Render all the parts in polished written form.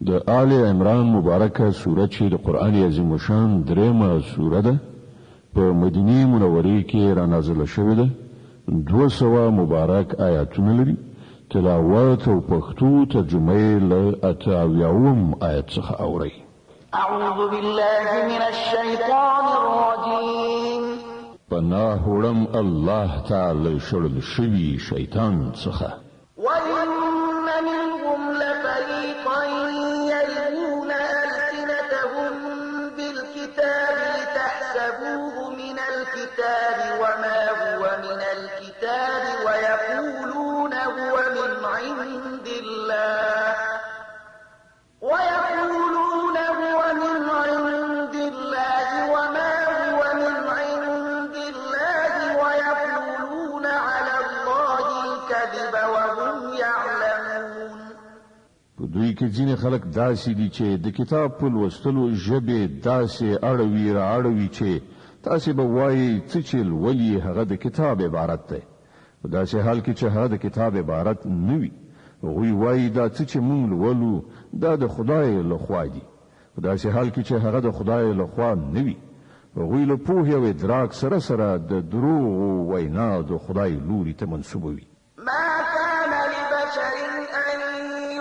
د آل عمران مبارکه سوره چې د قران عظیم شان درېمه سوره ده په مدینه منوره کې را نازله شوې ده 200 مبارک آیاتونه لري تلاوت او پښتو ترجمه له اتاویاوم آیت څخه اوري اعوذ بالله من الشیطان الرجیم پناه وړم الله تعالی شړل شوی شیطان څخه وَإِنَّ مِنْهُمْ لَفَرِيقًا يَلْوُونَ أَلْسِنَتَهُم بِالْكِتَابِ لِتَحْسَبُوهُ مِنَ الْكِتَابِ وَمَا هُوَ مِنَ الْكِتَابِ وَيَقُولُونَ هُوَ مِنْ عِندِ اللَّهِ وَمَا هُوَ مِنْ عِندِ اللَّهِ وَيَقُولُونَ عَلَى اللَّهِ الْكَذِبَ وَهُمْ يَعْلَمُونَ په دوی کې ځینې خلک داسې دي چې د کتاب په لوستلو ژبې داسې اړوي چې تاسو به وایي چې ولي هغه د کتاب عبارت ده په داسې حال کې چې هغه د کتاب عبارت نه وي وی وایي دا چې مونږ ولو دا د خدای له خوا دي په داسې حال کې چې هغه د خدای له خوا نه وي وی له پوهې او ادراک سره د دروغ وینا د خدای لوري ته منسوبوي ما كان لبشر أن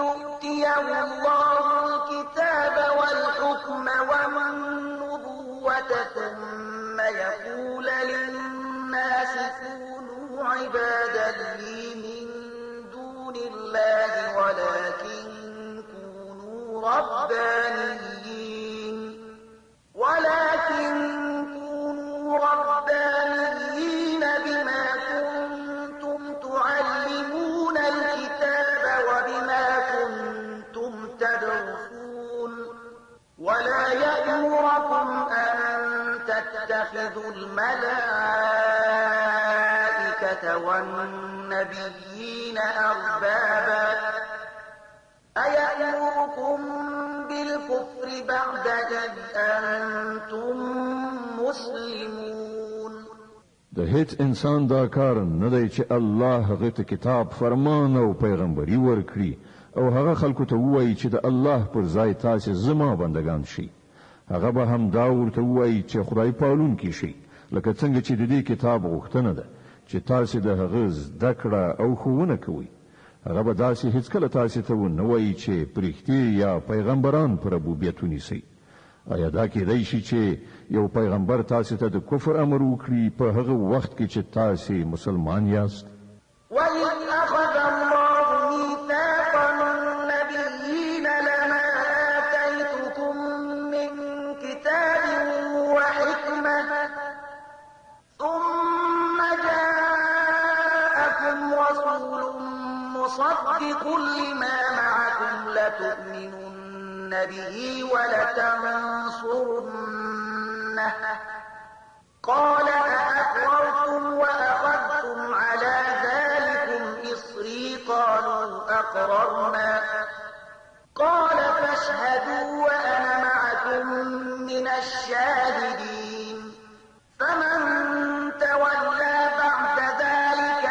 يؤتيه الله الكتاب والحكم والنبوة ثم يقول للناس كونوا عبادا لي من دون الله ولكن كونوا ربانيين بما كنتم تعلمون الكتاب وبما كنتم تدرسون ولا يأمركم أن تتخذوا الملائكة والنبيين أربابا أيأمركم بالكفر بعد إذ أنتم مسلمون د هیڅ انسان دا کار نه دی چې الله هغه ته کتاب فرمان او پیغمبري ورکړي او هغه خلکو ته وایي چې د الله پر ځای تاسو زما بندگان شي هغه به هم دا ورته وایي چې خدای پالون کې شي لکه څنګه چې د دې کتاب غوښتنه ده چې تاسو د هغه زده کړه او ښوونه کوئ هغه به داسې هیڅ کله تاسو ته ونه وایي چې پرښتې یا پیغمبران پر ربوبیت ونیسئ آیا دا کېدای شي چې یو پیغمبر تاسو ته د کفر امر وکړي په هغه وخت کې چې تاسو مسلمان یاست وَإِذْ أَخَذَ اللَّهُ مِيثَاقَ النَّبِيِّينَ لَمَا آتَيْتُكُم مِّن كِتَابٍ وَحِكْمَةٍ ثُمَّ جَاءَكُمْ رَسُولٌ مُّصَدِّقٌ لِّمَا مَعَكُمْ لَتُؤْمِنُنَّ بِهِ ولتنصرنه قال أأقررتم وأخذتم على ذلكم إصري قالوا أقررنا قال فاشهدوا وأنا معكم من الشاهدين فمن تولى بعد ذلك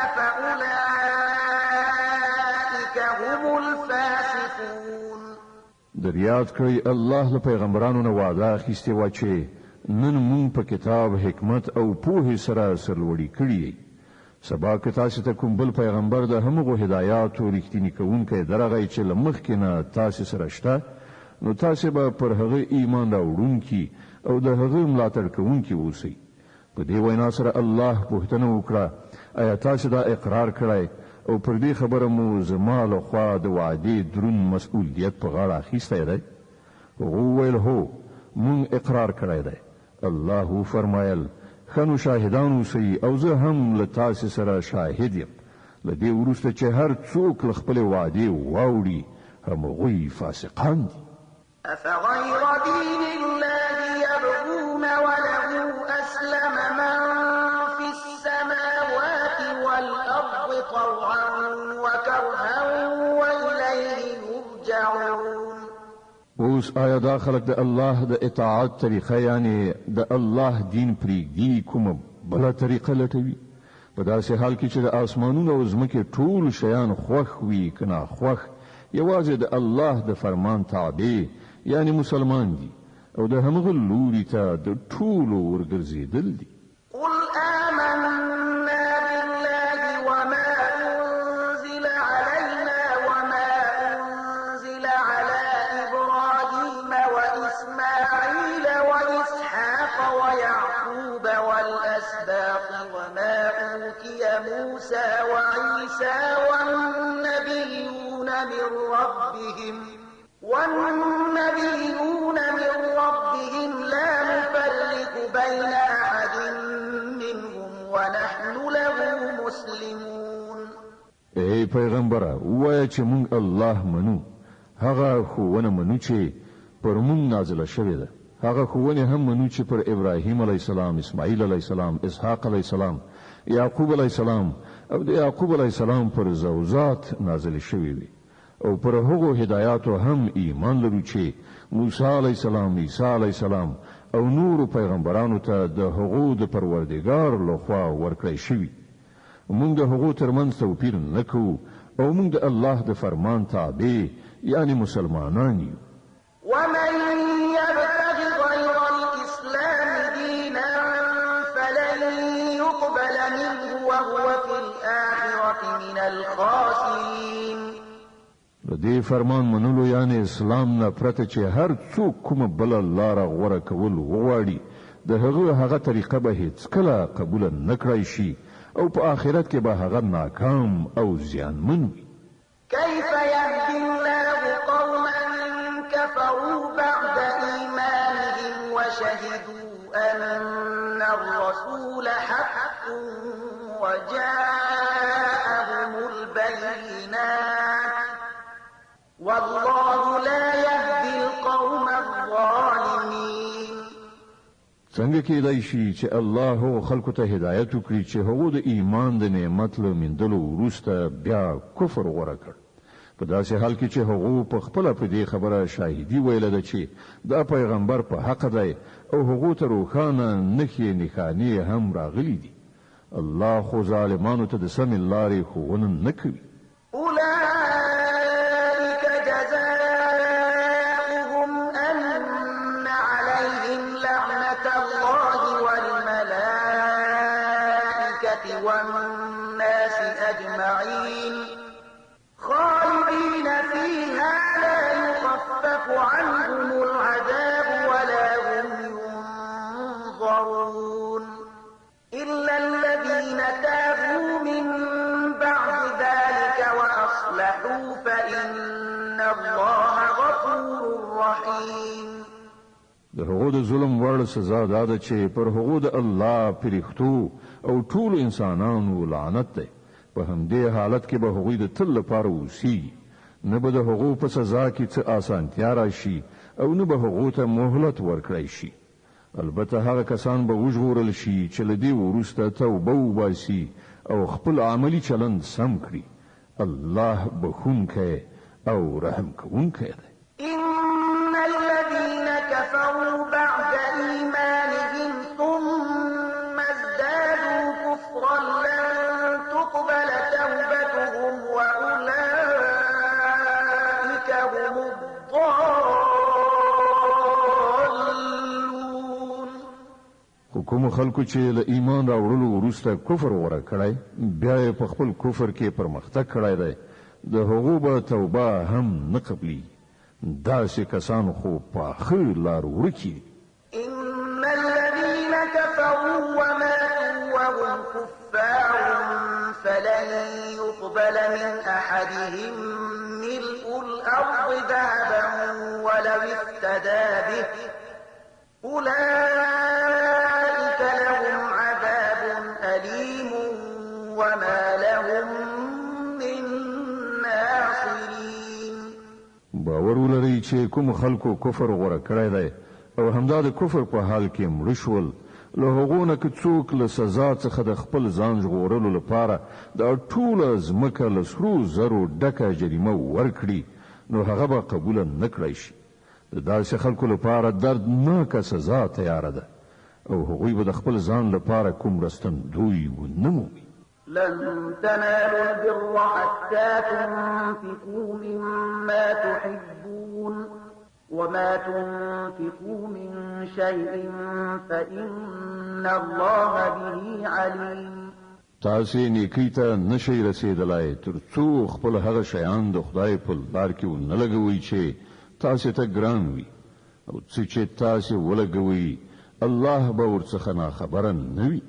فأولئك هم الفاسقون در یاد کړئ الله له پیغمبرانو نه وعده اخیستې وه چې نن مونږ په کتاب حکمت او پوهې سره سرلوړي کړي سبا که تاسو ته کوم بل پیغمبر د همغو هدایات او رښتینی کوونکی درغی چې له مخکې نه تاسو سره شته نو تاسو به پر هغه ایمان راوړونکي او د هغه ملاتړ کوونکي اوسئ په دې وینا سره الله پوښتنه وکړه آیا تاسو دا اقرار کړئ او پر دې خبره مو زما له خوا د وعدې دروند مسؤلیت په غاړه اخیستی دی هغه وویل هو مونږ اقرار کړی دی الله فرمایل خنو شاهدان اوسئ او زه هم له تاسو سره شاهد یم له دې وروسته چې هر څوک له خپلې وعدې واوړي همغوی فاسقان دي أفغير دين الله يبغون وله أسلم من في السماوات والأرض طوعا وكرها وإليه يرجعون اوس آیا دا خلق د الله د اطاعت طریقه یعنی د الله دین پریږدي کومه بله طریقه لټوي په داسې حال کې چې د آسمانونو او ځمکې ټول شیان خوښ وي که ناخوښ یوازې د الله د فرمان تابع یعنی مسلمان دي او د همغه لوري ته د ټولو ورګرځېدل دي. قل آمنا بالله وما أنزل علينا وما أنزل على إبراهيم وإسماعيل وإسحاق ويعقوب والأسباط وما أوتي موسى وعيسى والنبيون من ربهم لا نفرق بين أحد منهم ونحن له مسلمون. ای پیغمبره وایه چې مونږ الله منو، هغه خوونه منو چې پر مونږ نازله شوې ده، هغه خوونه هم منو چې پر ابراهیم علیه السلام، اسماعیل علیه السلام، اسحاق علیه السلام، یعقوب علیه السلام او د یعقوب علیه السلام پر زوجات نازله شوې وي، او پر هغو هدایاتو هم ایمان لرو چې موسی علیه السلام، عیسی علیه السلام او نور پیغمبرانو ته د هغو د پروردګار لخوا ورکړی شوي. مونږ د هغو ترمنځ توپیر نه کوو او مونږ د الله د فرمان تابع یعنی مسلمانان یو. ومن يبتغ غير الإسلام دينا فلن يقبل منه وهو في الآخرة من الخاسرين. د دې فرمان منلو یعنی اسلام نه پرته چې هر څوک کومه بل لاره غوره کول وغواړي د هغه طریقه به هیڅ کله قبول نه کړای شي او په آخرت کې به هغه ناکام او زیانمن وي. كيف يهدي الله قوما كفروا بعد إيمانهم وشهدوا أن الرسول حق وجاءهم البينات والله لا يهدي القوم الظالمين. څنګه کېدای شي چې الله خلکو ته هدایت وکړي چې هغه د ایمان د نعمت له مندلو وروسته بیا کفر غوره کړ، په داسې حال کې چې هغه په خپل په دې خبره شاهدي ویل ده چې دا پیغمبر په حق دی او هغه ته روښانه نښانې هم راغلي دي. الله خو ظالمانو ته د سمې لارې ښوونه نه کوي. أولئك جزاؤهم أن عليهم لعنة الله والملائكة والناس أجمعين خالدين فيها لا يخفف عنهم العذاب ولا هم ينظرون إلا الذين تابوا من بعد ذلك وأصلحوا فإن الله غفور رحيم. د هغو د ظلم وړ سزا دا ده چې پر هغو د الله پرښتو او ټول انسانانو لعنت دی. په همدې حالت کې به هغوی د تل لپاره اوسي، نه به د هغو په سزا کې څه آسانتیا راشي او نه به هغو ته مهلت ورکړی شي. البته هغه کسان به وژغورل شي چې له دې وروسته توبه وباسي او خپل عملی چلند سم کړي. الله بخونکی او رحم کوونکی دی. إن الذين كفروا بعد إيمانهم ثم ازدادوا كفرا لن تقبل توبتهم وأولئك هم الضالون. کوم خلکو چې له ایمان راوړلو وروسته کفر غوره کړی بیا په خپل کفر کې پرمختګ کړی دی د هغو به توبه هم نه قبلي. داسې کسان خو پاخه لار ورکي. إن الذين كفروا وماتوا وهم كفار فلن يقبل من أحدهم ملء الأرض ذهبا ولو افتدى به أولئك لهم عذاب أليم وما لهم من ناصرين. باور ولرئ چې کوم خلکو کفر غوره کړی دی او همدا د کفر په حال کې مړه شول، له هغو نه که څوک له سزا څخه د خپل ځان ژغورلو لپاره دا ټوله ځمکه له سرو زرو ډکه جریمه ورکړي نو هغه به قبوله نه کړی شي. د داسې خلکو لپاره دردناکه سزا تیاره ده او هغوی به د خپل ځان لپاره کوم رستندوی ونه مومي. لن تنالوا البر حتى تنفقوا مما تحبون وما تنفقوا من شيء فإن الله به عليم. تاسې نیکی ته نشئ رسیدلای تر څو خپل هغه شیان د خدای په لار کې ونه لګوي چې تاسې ته ګران وي او چې تاسې ولګوي الله به ورڅخه ناخبره نه وي.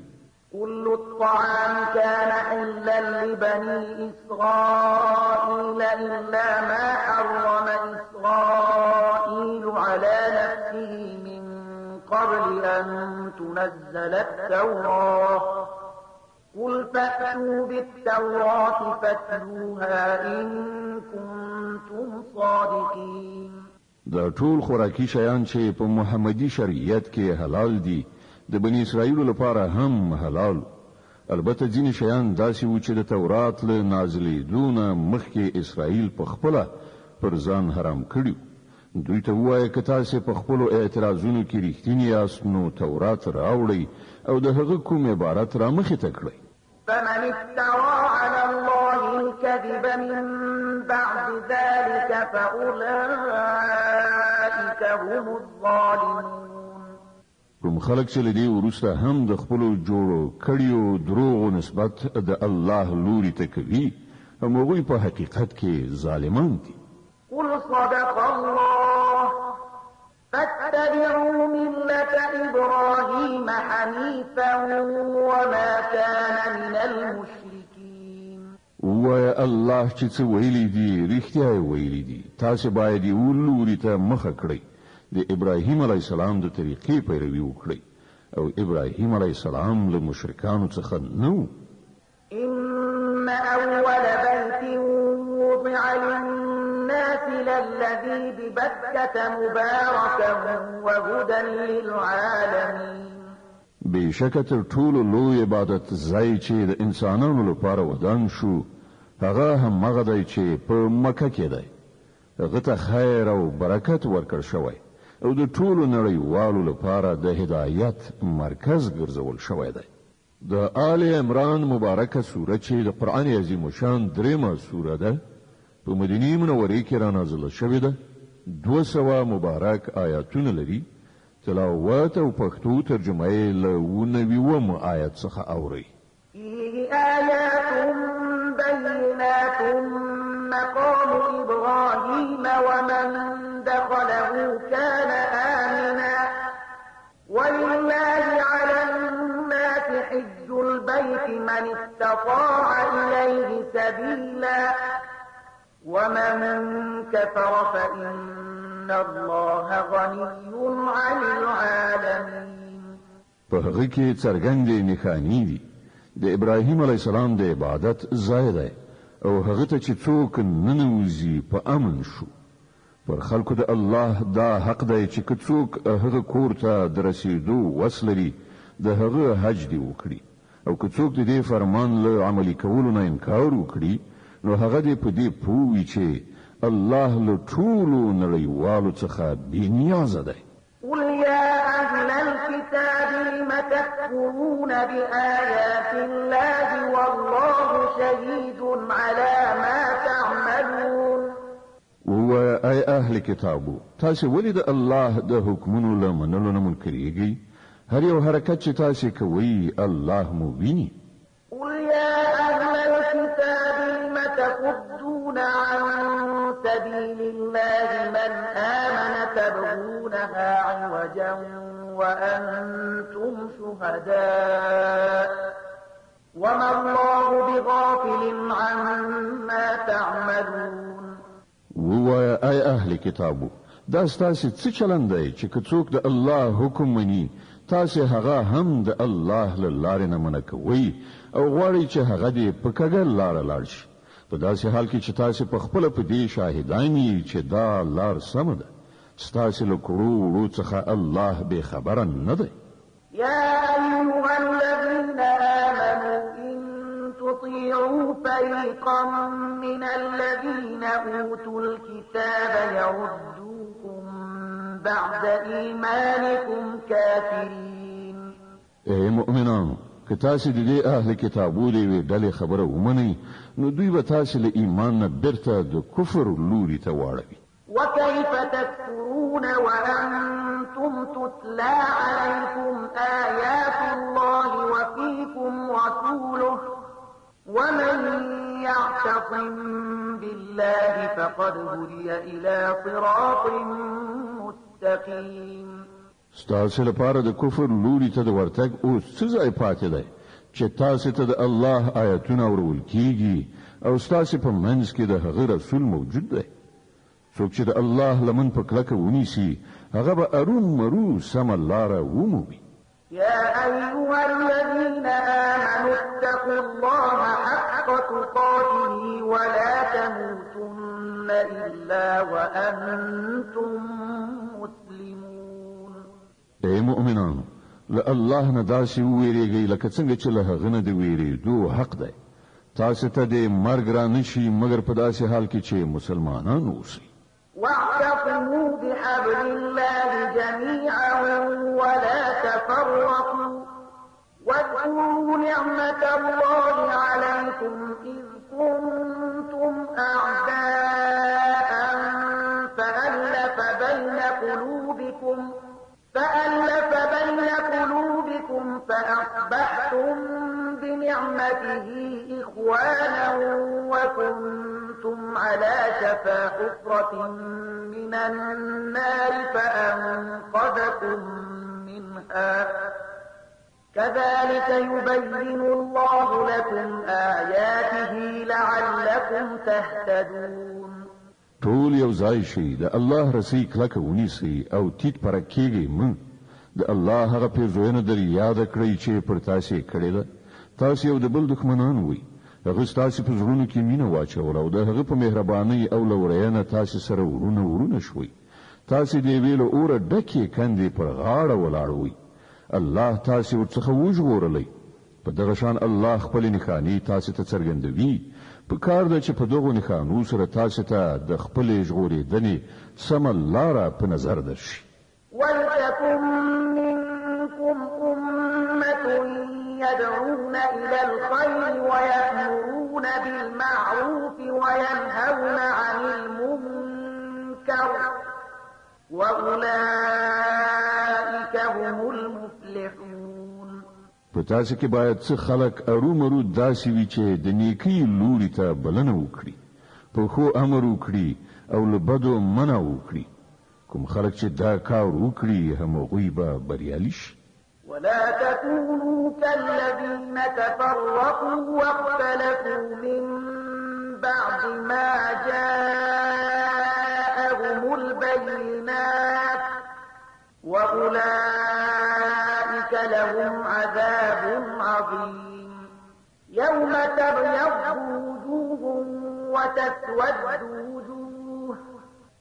كل الطعام كان حلا لبني إسرائيل إلا ما حرم إسرائيل على نفسه من قبل أن تنزل التوراة قل فأتوا بالتوراة فاتلوها إن كنتم صادقين. دا ټول خوراکي شیان چې په محمدي شریعت کې حلال دي د بنی اسرائیل لپاره هم حلال. البته ځینې شیان داسې وو چې د تورات له نازلېدونه مخکې اسرائیل په خپله پر ځان حرام کړي. دوی ته ووایه که تاسې په خپلو اعتراضونو کې رښتیني یاست نو تورات راوړئ او د هغه کوم عبارت را مخې ته کړئ. فمن افترى على الله الكذب من بعد ذلك فأولئك هم الظالمون. کوم خلک چې لدی ورسته هم د خپلو جوړو کړیو دروغو نسبت د الله لوري ته کوي هم هغوی په حقیقت کې ظالمان دي. قل صدق الله فاتبعوا ملة إبراهيم حنيفا وما كان من المشركين. وای الله چې څه ویلي دي رښتیا ویلي دي. تاسو باید یې ولوري ته مخه کړئ د ابراهیم علی السلام د طریقې پیروي وکړي او ابراهیم علی السلام له مشرکانو څخه نو. ان اول بیت وضع للناس للذي ببكة مباركا وهدى للعالمين. بشکه تر ټولو لوی عبادت ځای چې د انسانانو لپاره ودان شو هغه هم هغه دی چې په مکه کې دی. هغه ته خیر او برکت ورکړ شوی او د ټولو نړیوالو لپاره د هدایت مرکز ګرځول شوی دی. د آل عمران مبارکه سوره چې د قرآن عظیم شان دریمه سوره ده په مدینه منوره کې را نازله شوې ده. 200 مبارک آیاتونه لري. تلاوت او پښتو ترجمه یې له 19 آیت څخه اوري. فيه آيات بينات مقام إبراهيم ومن دخله كان آمنا ولله على الناس حج البيت من استطاع إليه سبيلا ومن كفر فإن الله غني عن العالمين. په هغه کې څرګندې نښانې دي د ابراهیم علی السلام د عبادت ځای دی او هغه ته چې څوک ننوځي په امن شو. پر خلکو د الله دا حق دی چې که څوک هغه کور ته د رسیدو وس لري د هغه حج دی وکړي او که څوک د دې فرمان له عملي کولو نه انکار وکړي نو هغه دې په دې پوه وي چې الله له ټولو نړیوالو څخه بېنیازه دی. قل يا أهل الكتاب لم تكفرون بآيات الله والله شهيد على ما تعملون. وای اهل کتابو تاسو ولې د الله د حکمونو له منلو نه منکرېږئ؟ هر یو حرکت چې تاسو کوي الله مو ویني. قل يا أهل الكتاب لم تصدون عن سبيل الله من آمن تبغونها عوجا وأنتم شهداء وما الله بغافل عما تعملون. وای اهل کتابو دا ستاسو څه چلند دی چې که څوک د الله حکم مني تاسو هغه هم د الله له لارې نه منع کوئ او غواړئ چې هغه دې په کږه لاره لاړ شي. په داسې حال کې چې تاسو په خپله په دې شاهدان یئ چې دا لار سمه ده. ستاسو له کړو وړو څخه الله بې خبره نه دی. يا أيها الذين آمنوا إن تطيعوا فريقا من الذين أوتوا الكتاب يردوكم بعد إيمانكم كافرين. اے مؤمنانو که تاسو د دې اهل کتابو دی وی ډلې خبره ومنئ نو دوی به تاسو له ایمان نه بیرته د کفر لوري ته واړوي. وكيف تكفرون وأنتم تتلى عليكم آيات الله وفيكم رسوله ومن يعتصم بالله فقد هدي إلى صراط مستقيم. ستاسو لپاره د کفر لوري ته د ورتګ اوس څه ځای پاتې دی چې تاسو ته د الله آیاتونه اورول کیږي او ستاسو په منځ کې د هغه رسول موجود دی. څوک چې د الله لمن په کلکه ونیسي هغه به ارون مرو سم لاره ومومي. يا أيها الذين آمنوا اتقوا الله حق تقاته ولا تموتن إلا وأنتم مسلمون. اے مؤمنانو له الله نه داسې وویریږئ لکه څنګه چې له هغه نه د ویریدو حق دی. تاسو ته د مرګ را نشي مګر په داسې حال کې چې مسلمانان اوسئ. واعتصموا بحبل الله جميعا ولا تفرقوا واذكروا نعمة الله عليكم إذ كنتم أعداء فألف بين قلوبكم فأصبحتم بنعمته إخوانا وكنتم على شفا حفرة من النار فأنقذكم منها كذلك يبين الله لكم آياته لعلكم تهتدون. ټول یو ځای شي د الله رسول کلکه ونیسي او تیت پر کېږي من د الله هغه پیژنه در یاد کړئ چې پر تاسو کړی ده. تاسو یو د بل دښمنان وي. هغه تاسو په زړونو کې مینه واچول او د هغه په مهرباني او لورینه تاسو سره ورونه شوي. تاسو دی ویلو اور ډکه کندې پر غاړه ولاړوي. الله تاسو ورڅخه وژغورلې. په دغه شان الله خپل نښانې تاسو ته څرګندوي. په کار ده چې په دغه نښانو سره تاسو ته د خپل ژغورېدنې سم لاره په نظر درشي. ولتكن منكم أمة يدعون إلى الخير ويأمرون بالمعروف وينهون عن المنكر وأولئك هم المفلحون. په تاسو کې باید څه خلک ارومرو داسې وي چې د نیکی لوري ته بلنه وکړي، په خو امر وکړي او له بدو منع وکړي. کوم خلک چې دا کار وکړي هغوی به بریالي شي. ولا تكونوا كالذين تفرقوا واختلفوا من بعد ما جاءهم البينات وأولئك لهم عذاب عظيم. يوم تبيض وجوه وتسود وجوه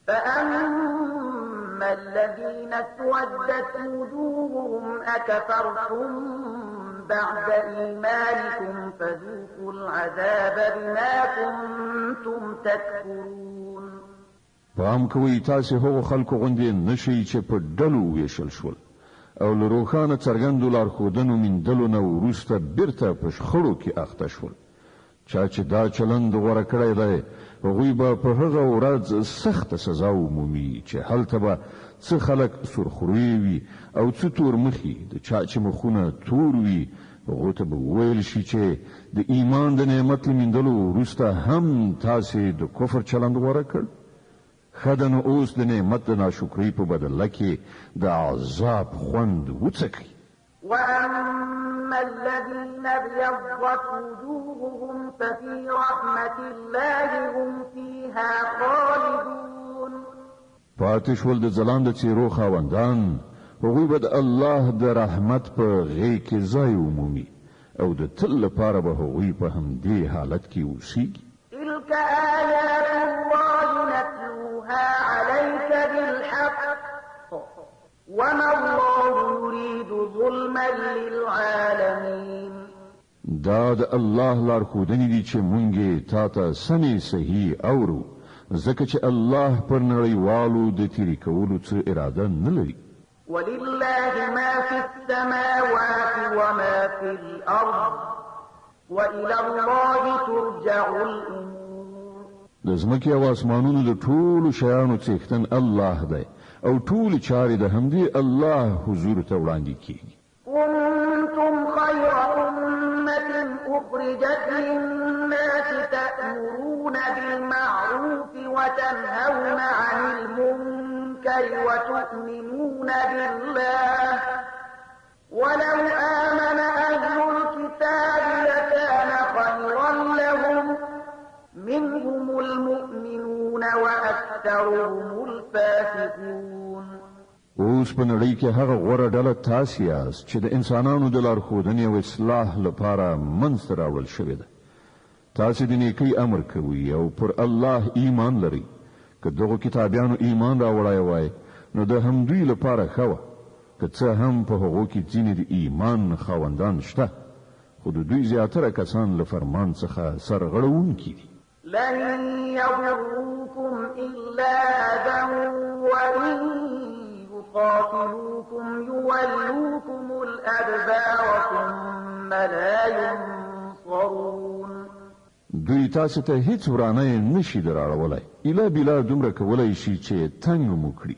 فأما الذين اسودت وجوههم أكفرتم بعد إيمانكم فذوقوا العذاب بما كنتم تكفرون. پام کوي تاسو هغو خلکو غوندې نشئ چې په ډلو ویشل شول او له روښانه څرګندو لارښودنو میندلو نه وروسته بیرته په شخړو کې اخته شول. چا چې دا چلند غوره کړی دی هغوی به په هغه ورځ سخته سزا ومومي چې هلته به څه خلک سرخوری وي او څه تور مخي. د چا چې مخونه تور وي هغو ته به وویل شي چې د ایمان د نعمت میندلو وروسته هم تاسې د کفر چلند غوره کړ. خدن اوس د نعمت د ناشکری په بدله کې د عذاب خوند وڅکئ. وأما الذين ابيضت وجوههم ففي رحمة الله هم فيها خالدون. پاتې شول د ځلانده څېرو خاوندان هغوی به د الله د رحمت په غېږ کې ځای ومومي او د تل لپاره به هغوی په همدې حالت کې اوسیږي. تلك آيات الله نتلوها عليك بالحق وما الله يريد ظلما للعالمين. دا د الله لارښودنې دي چې مونږ تا ته سمې صحیح اورو ځکه چې الله پر نړیوالو د تیری کولو څه اراده نه لري. ولله ما في السماوات وما في الأرض وإلى الله ترجع الأمور. د ځمکې او اسمانونو د ټولو شیانو څښتن الله دی او ټول چارې د همدې الله حضور ته وړاندې کیږي. كنتم خير أمة أخرجت للناس تأمرون بالمعروف وتنهون عن المنكر وتؤمنون بالله ولو آمن أهل الكتاب لكان خيرا لهم منهم المؤمنون وأكثرهم الفاسقون. اوس په نړۍ کې هغه غوره ډله تاسې یاست چې د انسانانو د لارښودنې او اصلاح لپاره منځته راوړل شوې ده. تاسې د نیکۍ امر کوئ او پر الله ایمان لرئ. که دغو کتابیانو ایمان راوړی وای نو د همدوی لپاره ښه وه، که څه هم په هغو کې ځینې د ایمان خاوندان شته، خو د دوی زیاتره کسان له فرمان څخه سرغړونکي دي. لن يضروكم إلا أذى وإن يقاتلوكم يولوكم الأدبار ثم لا ينصرون. دوی تاسو ته هیڅ ورانه نشي دراړولای، اله بلا دومره کولای شي چې تنګ مو کړي.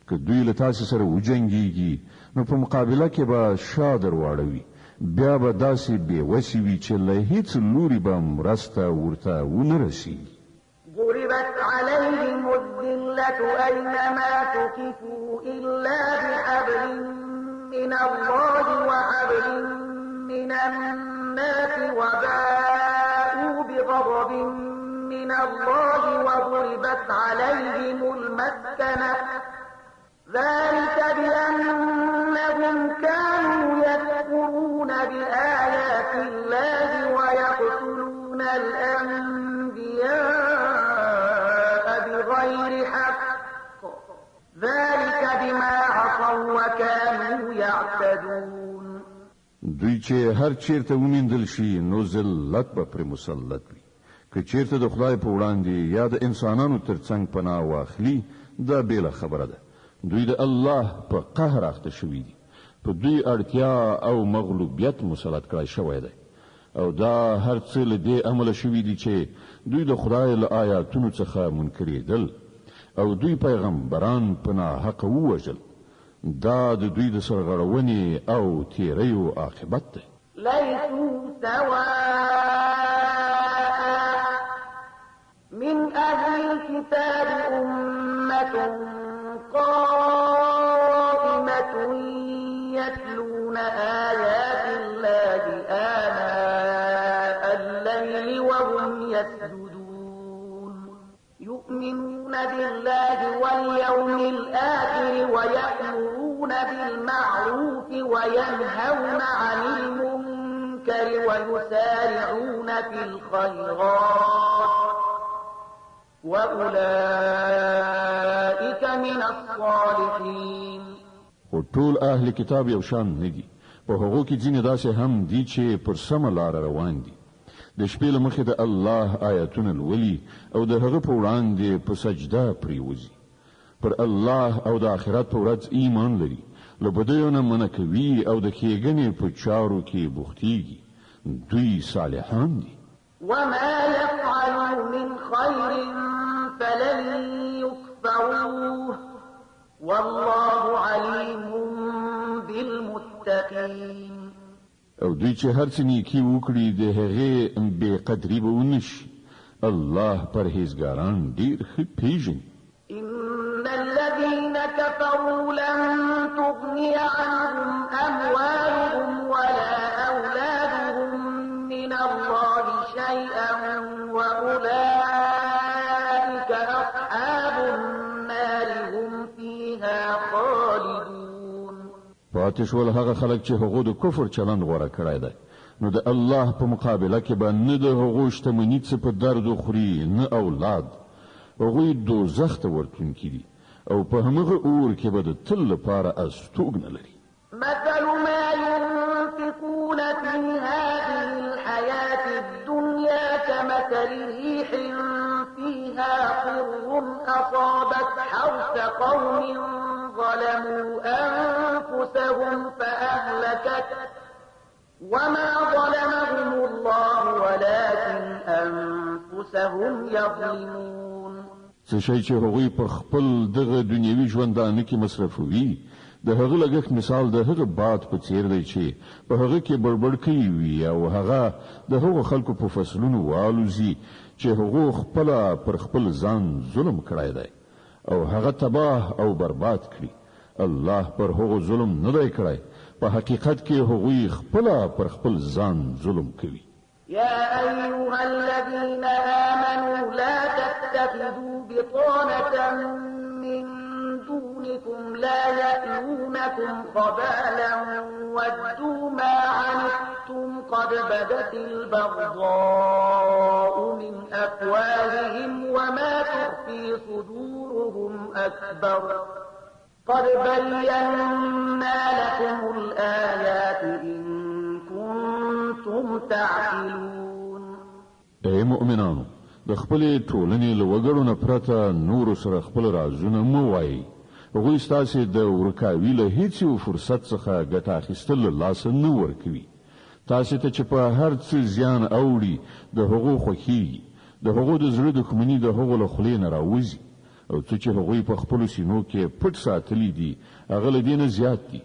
که دوی له تاسو سره وجنګيږي نو په مقابله کې به شا درواړوي، بیا به داسې بېوسې وي چې له هیڅ لوري به مرسته ورته ونه رسیږي. ضربت عليهم الذلة أينما تكفوا إلا بحبل من الله وحبل من الناس وباءوا بغضب من الله وضربت عليهم المسكنة ذلك بأنهم كانوا يكفرون بآيات الله ويقتلون الأنبياء بغير حق ذلك بما عصوا وكانوا يعتدون. دوی چې هر چیرته ومندل شي نو ذلت به پر مسلط وي. که چیرته د خدای په وړاندې یا د انسانانو ترڅنګ پناه واخلي دا بیله خبره ده. دوی د الله په قهر اخته شوي دي، په دوی اړتیا او مغلوبیت مسلط کړی شوی دی، او دا هر څه له دې امله شوي دي چې دوی د خدای له آیاتونو څخه منکرېدل او دوی پیغمبران په ناحقه ووژل. دا د دوی د سرغړونې او تیریو عاقبت دی. ليسوا سواء من أهل الكتاب أمة قائمة يتلون آيات الله آناء الليل وهم يسجدون يؤمنون بالله واليوم الآخر ويأمرون بالمعروف وينهون عن المنكر ويسارعون في الخيرات وأولئك من الصالحين. خو ټول اهل کتاب یو شان نه دي، په هغو کې ځینې داسې هم دي چې پر سمه لاره روان دي، د شپې له مخې د الله آیاتونه لولي او د هغه په وړاندې په سجده پریوزي، پر الله او د آخرت په ورځ ایمان لري، له بدیو نه منع کوي او د ښېګڼې په چارو کې بوختېږي. دوی صالحان دي. وما يفعلوا من خير فلن يكفروه والله عليم بالمتقين. او دوی چې هر څه نیکی وکړي د هغې بې قدري به ونشي. الله پرهیزګاران ډېر ښه پیژني. إن الذين كفروا لن تغني عنهم أموالهم ولا أولادهم من الله شيئا وأولئك أصحاب النار هم فيها خالدون. پاتې شول هغه خلک چې هغو د کفر چلند غوره کړی دی، نو د الله په مقابله کې به نه د هغو شتمني څه په درد وخوري نه اولاد. هغوی دوزخ ته ورتونکي دي او په همغه اور کې به د تل لپاره استوګنه لري. مثل ما ينفقون في هذه الحياة الدنيا كمثل ريح فيها صر أصابت حرث قوم ظلموا أنفسهم فأهلكت وما ظلمهم الله ولكن أنفسهم يظلمون. څه شی چې هغوی په خپل دغه دنیوي ژوندانه کې مصرفوي د هغه لګښت مثال د هغه باد په څیر دی چې په هغه کې بړبړ کوي وي او هغه د هغو خلکو په فصلونو والوزي چې هغه خپل پر خپل ځان ظلم کړی دی او هغه تباه او برباد کړي. الله پر هغه ظلم نه دی کړی، په حقیقت کې هغوی خپل پر خپل ځان ظلم کوي. يا أيها الذين آمنوا لا تتخذوا بطانة من دونكم لا يألونكم خبالا ودوا ما عنتم قد بدت البغضاء من أفواههم وما تخفي صدورهم أكبر قد بينا لكم الآيات إن كنتم تعقلون. اے مؤمنانو، د خپل ټولنې له وګړو نه پرته نور سره خپل رازونه مو وایي. هغوی ستاسې د ورکاوي له هیڅ یو فرصت څخه ګټه اخیستل له لاسه نه ورکوي. تاسې ته چې په هر څه زیان اوړي د هغو خوښیږي، د هغو د زړه دښمني د هغو له خولې نه راوځي او څه چې هغوی په خپلو سینو کې پټ ساتلي دي هغه له دې نه زیات دي.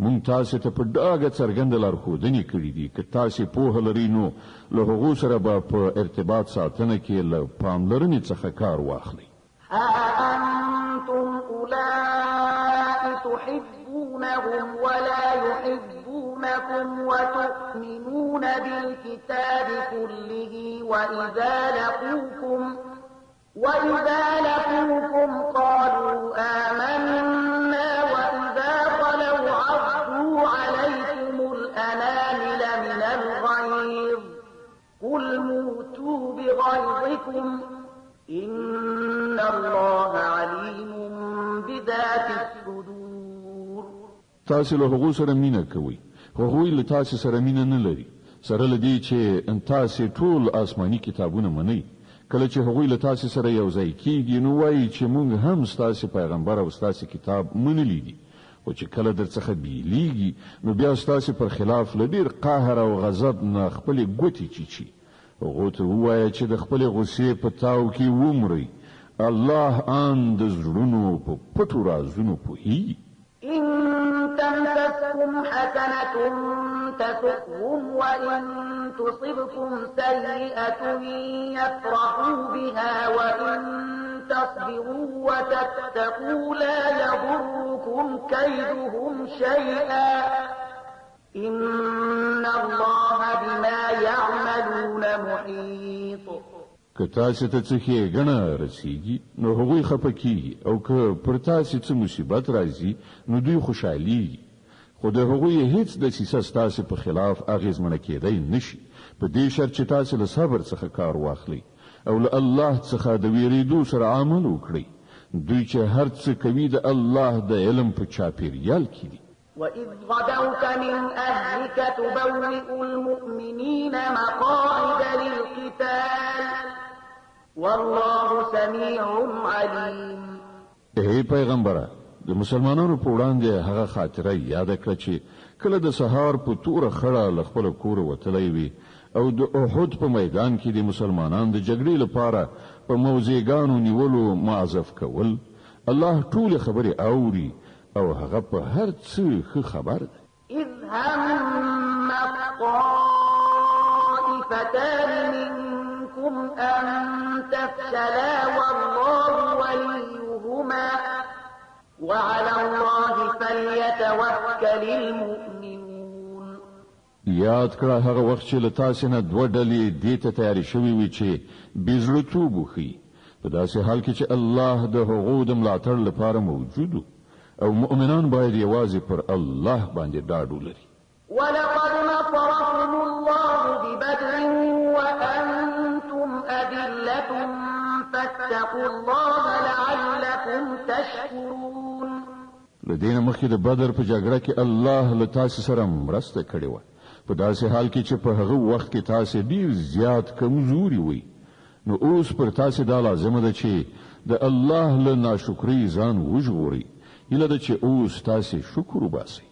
مونږ تاسې ته په ډاګه څرګنده لارښودنې کړي دي. که تاسې پوهه لرئ نو له هغو سره به په ارتباط ساتنه کې له پاملرنې څخه کار واخلئ. أنتم أولئك تحبونهم ولا يحبونكم وتؤمنون بالكتاب كله وإذا لقوكم قالوا آمنا وإذا خلوا عضوا عليكم الأنامل من الغيظ قل موتوا بغيظكم إن الله عليم بذات الصدور. تاسو له هغو سره مینه کوئ، هغوی له تاسو سره مینه نه لري، سره له دې چې تاسو ټول آسماني کتابونه منئ. کله چې هغوی له تاسو سره یو ځای کیږي نو وایي چې موږ هم ستاسو پیغمبر او ستاسو کتاب منلی دي، او چې کله درڅخه بیلیږي نو بیا ستاسو پر خلاف له ډیر قهر او غضب نه خپل ګوتې چیچي. هغه ته وایي چې د خپل غصې په تاو کې ومري. الله ان د زړونو په پټو رازونو پوهیږي. إن تمسسكم حسنة تسؤهم وإن تصبكم سيئة يفرحوا بها وإن تصبروا وتتقوا لا يضركم كيدهم شيئا إن الله بما يعملون محيط. که تاسو ته څه ښېګڼه رسیږي نو هغوی خفه کیږي او که پر تاسو څه مصیبت راځي نو دوی خوشحاليږي. خو د هغوی هیڅ دسیسه ستاسو په خلاف اغیزمنه کېدای نشي، په دې شرط چې تاسو له صبر څخه کار واخلئ او له الله څخه د ویریدو سره عمل وکړئ. دوی چې هر څه کوي د الله د علم په چاپیریال کې دي. وإذ غدوت من أهلك تبوئ المؤمنين مقاعد للقتال والله سميع عليم. اے پیغمبره، د مسلمانانو په وړاندې هغه خاطره یاد کړه چې کله د سهار په توره خړه له خپل کور وتلی وي او د احد په میدان کې د مسلمانانو د جګړې لپاره په موضعګانو نیولو معذف کول. الله ټول خبرې اوري او هغه په هر څه خبر دی. إذ هم طائفتان منكم أن تفشلا والله وليهما وعلى الله فليتوكل المؤمنون. یاد کړه هغه وخت چې له تاسو نه دوه ډلې دې ته تیاری شوي وي چې بېزړهتوب وښیي، په داسې حال کې چې الله د هغو د ملاتړ لپاره موجود و او مؤمنان باید یوازې پر الله باندې ډاډ ولري. ولقد نصركم الله ببدر وأنتم أذلة فاتقوا الله لعلكم تشكرون. لدین مخکې د بدر په جګړه کې الله له تاسو سره مرسته کړې و، په داسې حال کې چې په هغه وخت کې تاسو ډیر زیات کمزوري وي. نو اوس پر تاسو دا لازم ده چې د الله له ناشکری ځان وژغورئ هیله ده چې اوس تاسې شکر وباسئ.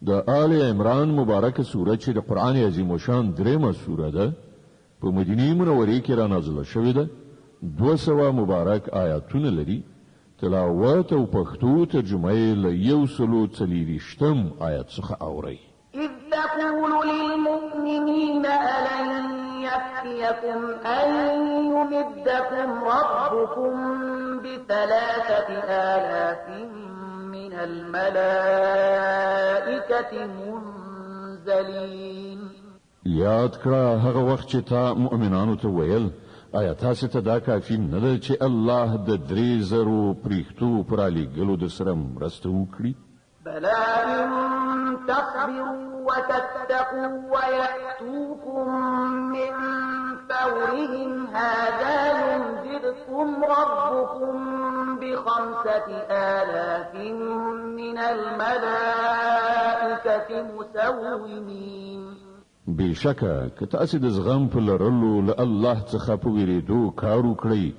د آل عمران مبارکه سوره چې د قرآن عظیم الشان دریمه سوره ده په مدینه منورې کې را نازله شوې ده. 200 مبارک آیاتونه لري. تلاوت او پښتو ترجمه یې له 140 آیات څخه اورئ. إذ تقول للمؤمنين ألن يكفيكم أن يمدكم ربكم ب3,000 من الملائكة منزلين. یاد کړه هغه وخت چې تا مؤمنانو ته ویل آیا تاسو ته دا کافي نه ده چې الله د 3,000 پرښتو پر علیګلو د سره مرسته وکړي؟ بلى إن تصبروا وتتقوا ويأتوكم من فورهم هذا يمددكم ربكم ب5,000 من الملائكة مسومين. بشکه که تاسو د زغم په لرلو له الله څخه په ویریدو کار وکړئ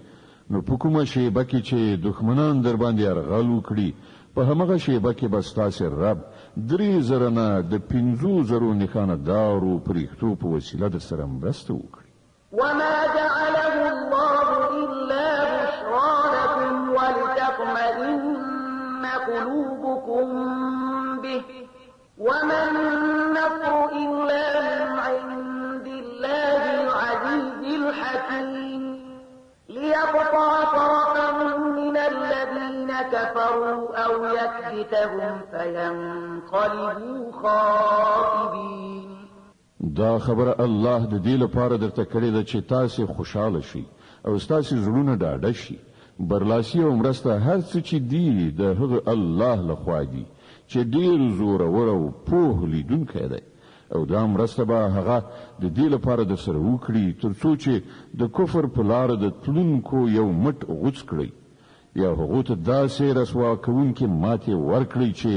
نو په کومه شیبه کې چې دښمنان در باندې یرغل وکړي په همغه شیبه کې بس تاسو رب 3,000 نه د 5,000 نښانه دارو پرښتو په وسیله د سره مرسته وکړي. وما جعله الله إلا بشرى لكم ولتطمئن قلوبكم به وما النصر إلا من عند الله العزيز الحكيم ليقطع طرفا من الذين كفروا أو يكبتهم فينقلبوا خائبين. دا خبره الله د دې لپاره درته کړې ده چې تاسو خوشاله شئ او تاسو زړونه ډاډه شي. برلاسي او مرسته هر څه چې دی د هغه الله لخوا دی چې ډیر زور او په لیدونکی دی او دا مرسته به هغه د دې لپاره د سره وکړي ترڅو چې د کفر په لار د تلونکو یو مټ غوڅ کړي یا هغه ته داسې رسوا کوونکې ماته ورکړي چې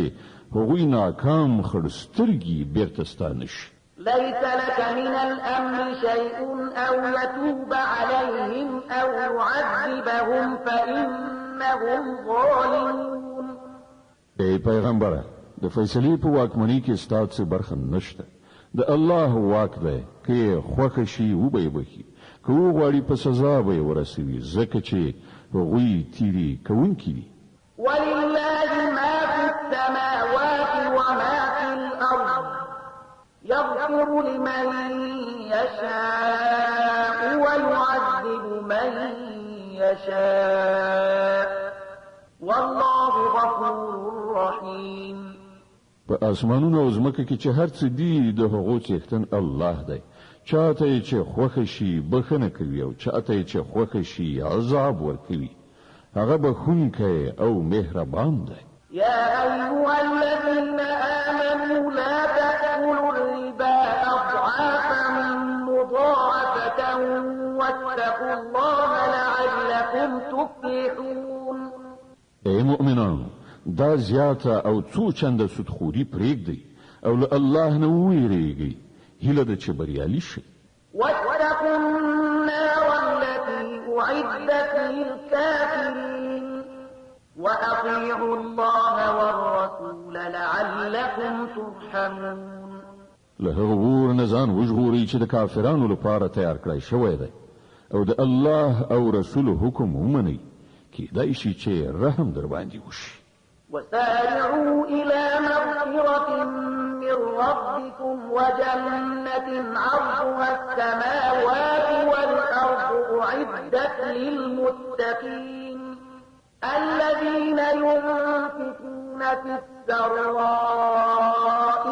هغوی ناکام خړسترګي بیرته ستانه شي. ليس لك من الأمر شيء أو يتوب عليهم أو يعذبهم فإنهم ظالمون. ای پیغمبره د فیصلې په واکمنۍ کې ستاسو برخه نشته. د الله واک دی کې خوښ شي او به بخي که غواړي په سزا به ورسوي ځکه چې هغوی تیری کوونکي دي. ولله ما في السماوات وما في الأرض يغفر لمن يشاء ويعذب من يشاء والله غفور رحيم. په اسمانونو او ځمکه کې چې هر څه دی د هغو څښتن الله دی. چاته چې خوښ شي بخنه کوي او چاته چې خوښ شي عذاب ورکوي. هغه بخونکی او مهربان دی. يا أيها الذين آمنوا لا تأكلوا الربا أضعافا مضاعفة واتقوا الله لعلكم تفلحون. ای مؤمنانو دا زیاته او څو چنده سودخوري پرېږدئ او له الله نه وویریږئ هیله ده چې بریالي شئ. واتقوا النار التي أعدت للكافرين وأطيعوا الله والرسول لعلكم ترحمون. له هغه اور نه ځان وژغورئ چې د کافرانو لپاره تیار کړی شوی دی او د الله او رسول حکم ومنئ کیدای شي چې رحم در باندې وشي. وسارعوا إلى مغفرة من ربكم وجنة عرضها السماوات والأرض أعدت للمتقين الذين ينفقون في السراء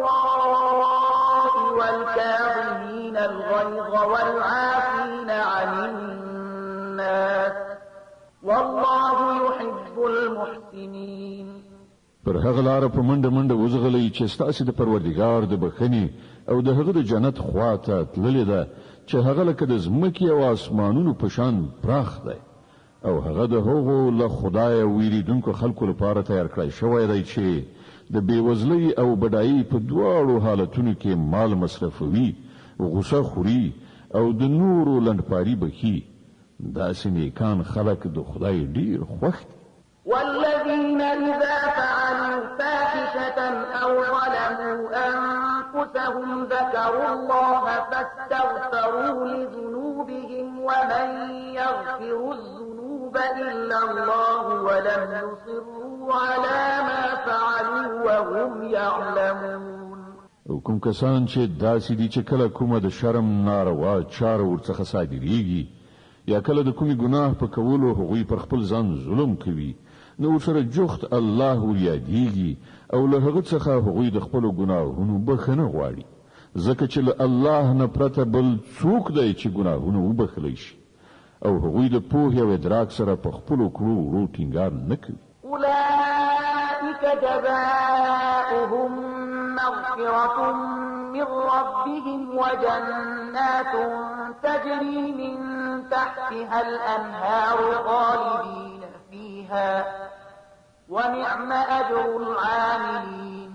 والضراء والكاظمين الغيظ والعافين عن الناس والله يحب المحسنين. پر هغه لار په منډه منډه وزغلئ چې ستاسو د پروردګار د بخښنې او د هغه د جنت خواته تللې ده چې هغه لکه د ځمکې او اسمانونو په شان پراخ دی او هغه د هغو له خدای ویریدونکو خلکو لپاره تیار کړی شوی دی چې د بیوزلۍ او بډایۍ په دواړو حالتونو کې مال مصرفوي غوسه خوري او د نورو لنډپاري بخي. داسې نیکان خلک د خدای ډیر خوښ دي. والذين أنفسهم ذكروا الله فاستغفروا لذنوبهم ومن يغفر الذنوب إلا الله ولم يصروا على ما فعلوا وهم يعلمون. او کوم کسان چې داسې دي چې کله کومه د شرم ناروا چاره ورڅخه صادریږي یا کله د کومې ګناه په کولو هغوی پر خپل ځان ظلم کوي نو ورسره جوخت الله وریادیږي او له هغه څخه هغوی د خپل ګناهونو بخښنه غواړي ځکه چې له الله نه پرته بل څوک دی چې ګناهونه وبخلی شي او هغوی د پوهې او ادراک سره په خپلو کړو ورو ټینګار نه کوي. أولئك جزاؤهم مغفرة من ربهم وجنات تجري من تحتها الأنهار خالدين فيها ونعم أجر العاملين.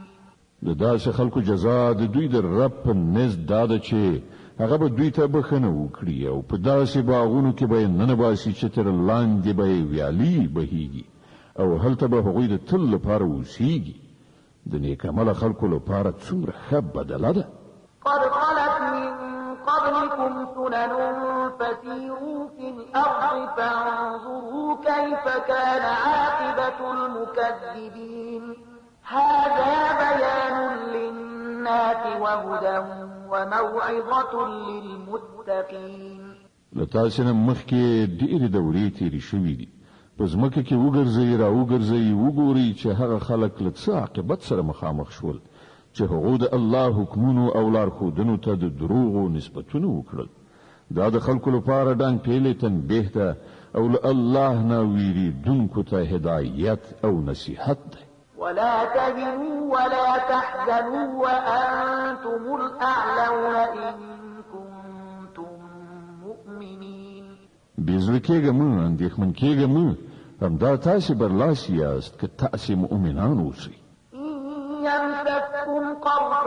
د داسې خلکو جزا د دوی د رب په نزد داده چې هغه به دوی ته بخښنه وکړي او په داسې باغونو کې به یې ننباسي چې تر لاندې به یې ویالې بهیږي او هلته به هغوی د تل لپاره اوسیږي. د نیک عمله خلکو لپاره څومره ښه بدله ده. قد خلت من قبلكم سنن فسيروا في الأرض فانظروا كيف كان عاقبة المكذبين. هذا بيان للناس وهدى وموعظة للمتقين. لتاسنه مخکې ډېرې دورې تیرې شوې دي. په ځمکه کې وګرځئ را وګرځئ وګورئ چې هغه خلک له څه عاقبت سره مخامخ شول چې هغوی د الله حکمونو او لارښودنو ته د دروغو نسبتونه وکړل. دا د خلکو لپاره ډنګ پیلې تنبیه ده او له الله نه ویریدونکو ته هدایت او نصیحت ده. ولا تهنوا ولا تحزنوا وأنتم الأعلون إن كنتم مؤمنين. بیزړه کېږه مه اندېښمن کېږه مه همدا تاسې برلاسي یاست که تاسې مؤمنان اوسئ. إن يمسسكم قرح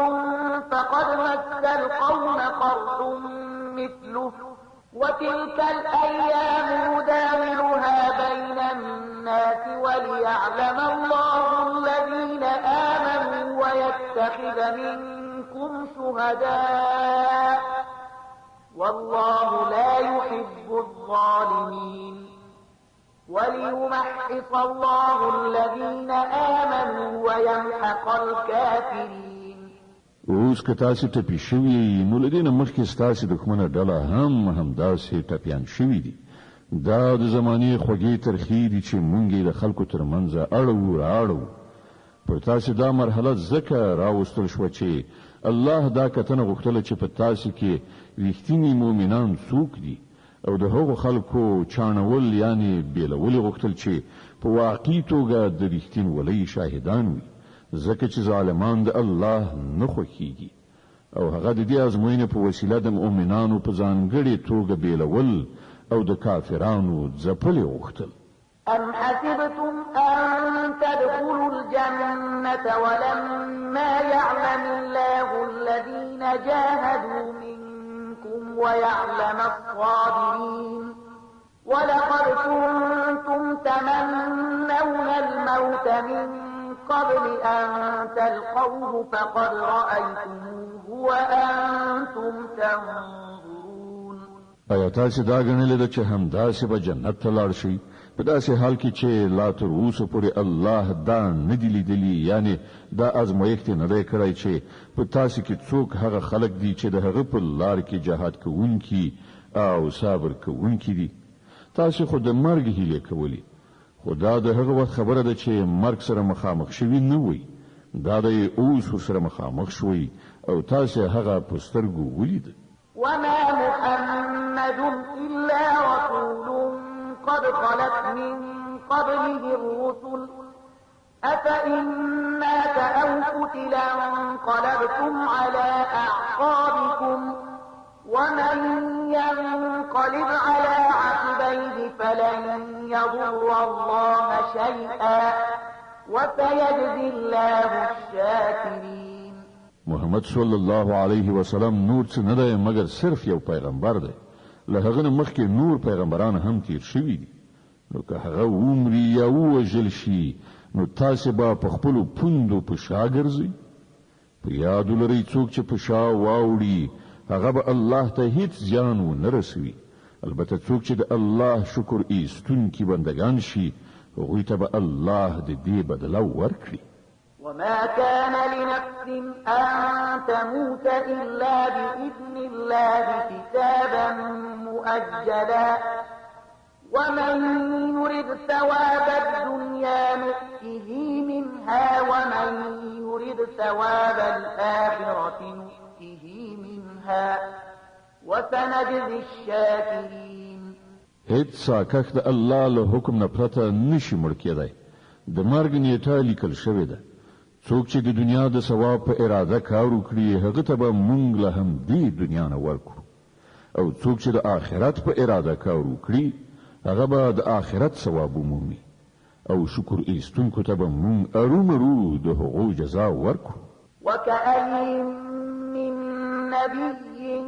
فقد مس القوم قرح مثله وتلك الأيام نداولها بين الناس وليعلم الله الذين آمنوا ويتخذ منكم شهداء والله لا يحب الظالمين وليمحص الله الذين آمنوا ويمحق الكافرين. اوس که تاسې ټپي شوي نو له دې نه مخکې ستاسې دښمنه ډله همداسې ټپیان شوي دي. دا د زمانې خوږې ترخې دي چې مونږ یې د خلکو ترمنځ اړوو رااړوو. پر تاسې دا مرحله ځکه راوستل شوه چې الله دا کتنه غوښتله چې په تاسې کې رښتیني مؤمنان څوک دي او د هغو خلکو چاڼول یعنی بیلول غوښتل چې په واقعي توګه د رښتینولۍ شاهدان وي ځکه چې ظالمان د الله نه خوښیږي او هغه د دې ازموینې په وسیله د مؤمنانو په ځانګړې توګه بیلول او د کافرانو ځپل غوښتل. أم حسبتم أن تدخلوا الجنة ولما يعلم الله الذين جاهدوا منكم ويعلم الصابرين ولقد كنتم تمنون الموت من قبل أن تلقوه فقد رأيتموه وأنتم تنظرون. آیا تاسې دا ګڼلې ده چې همداسې به جنت ته لاړ شئ په داسې حال کې چې لا تر اوسه پورې الله دا نه دي لیدلي یعنی دا ازمایښت نه دی کړی چې په تاسې کې څوک هغه خلک دي چې د هغه په لار کې جهاد کوونکي او صبر کوونکي دي. تاسې خو د مرګ هیلې کولې خو دا د هغه وخت خبره ده چې مرګ سره مخامخ شوي نه وئ. دا د اوس ورسره مخامخ شوئ او تاسې هغه په سترګو ولید. وما محمد إلا رسول قد خلت من قبله الرسل أفإن مات أو قتل انقلبتم على أعقابكم ومن ينقلب على عقبيه فلن يضر الله شيئا وسيجزي الله الشاكرين. محمد صلی الله علیه وسلم نور څه نه دی مګر صرف یو پیغمبر دی. له هغه نه مخکې نور پیغمبران هم تیر شوي دي. نو که هغه عمري یا ووژل شي نو تاسې به په خپلو پوندو په شا ګرځئ. په یاد لرئ څوک چې په شا واوړي هغه به الله ته هیڅ زیان ونه رسوي البته څوک چې د الله شکر ایستونکي بندگان شي هغوی ته به الله د دې بدله ورکړي وما كان لنفس أن تموت إلا بإذن الله كتابا مؤجلا ومن يرد ثواب الدنيا نؤته منها ومن يرد ثواب الآخرة نؤته منها وسنجزي الشاكرين هیڅ ساکښ د الله له حکم نه پرته نشي مړ کېدی د مرګ نیټه لیکل شوې ده څوک چې د دنیا د ثواب په اراده کار وکړي هغه ته به مونږ له هم دې دنیا نه ورکړو او څوک چې د آخرت په اراده کار وکړي هغه به د آخرت ثواب ومومي او شکر ایستونکو ته به مونږ ارومرو د هغو جزا ورکړو وكأين من نبي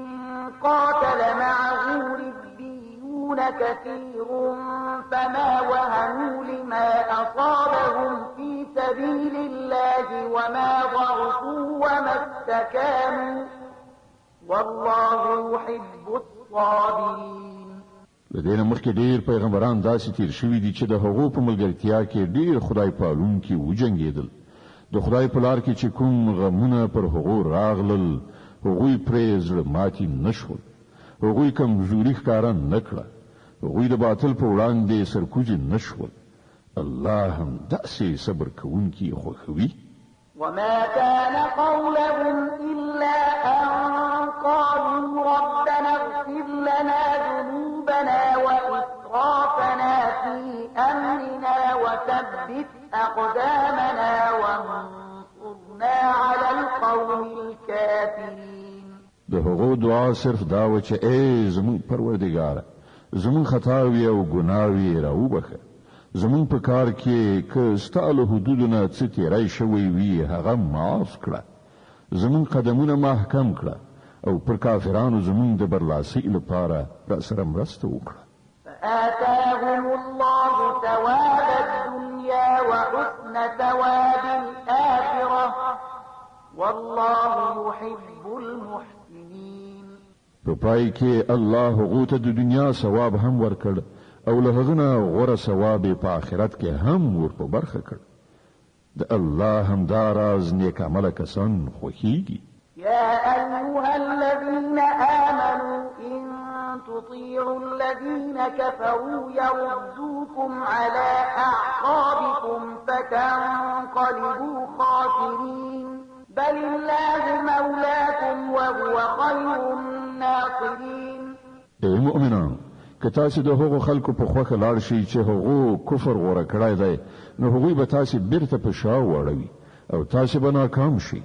قاتل معه ربيون كثير فما وهنوا لما أصابهم في سبيل الله وما ضعفوا وما استكانوا والله يحب الصابرين لدينا مخکې ډیر پیغمبران داسې تیر شوي دي چې د هغو په ملګرتیا کې ډیر خدای پالونکي وجنګېدل د خدای په لار کې چې کوم غمونه پر هغو راغلل هغوی پرې زړه ماتي نشول هغوی کمزوري ښکاره نه کړه هغوی د باطل په وړاندې سرکوزي نشول الله هم داسې صبر کوونکي خوښوي وما كان قولهم إلا أن قالوا ربنا اغفر لنا ذنوبنا وإسرافنا في أمرنا وثبت أقدامنا وانصرنا على القوم الكافرين د هغو دعا صرف دا و چې ای زمون پروردګار زمون خطاوي او ګناوي راوبخه زمون په کار کې که ستاله حدودونه څه تیرای شوی وي هغه معاف کړه زمون قدمونه محکم کړه او پر کافرانو زمون د برلاسي لپاره را سره مرسته وکړه فآتاهم الله ثواب الدنيا وحسن ثواب الآخرة والله يحب المحسنين په پای کې الله هغه ته د دنیا ثواب هم ورکړ او له هغه نه غوره ثواب په آخرت کې هم ور په برخه کړ د الله هم داراز نیک عمل کسان خوښيږي يا أيها الذين آمنوا إن تطيعوا الذين كفروا يردوكم على أعقابكم فتنقلبوا خاسرين بل الله مولاكم وهو خير الناصرين ای مؤمنان که تاسو د هغو خلکو په خوخه لاړ شئ چې هغو کفر غوړه کړای دی نو هغوی به تاسو بیرته په شا وړوي او تاسو به ناکام شئ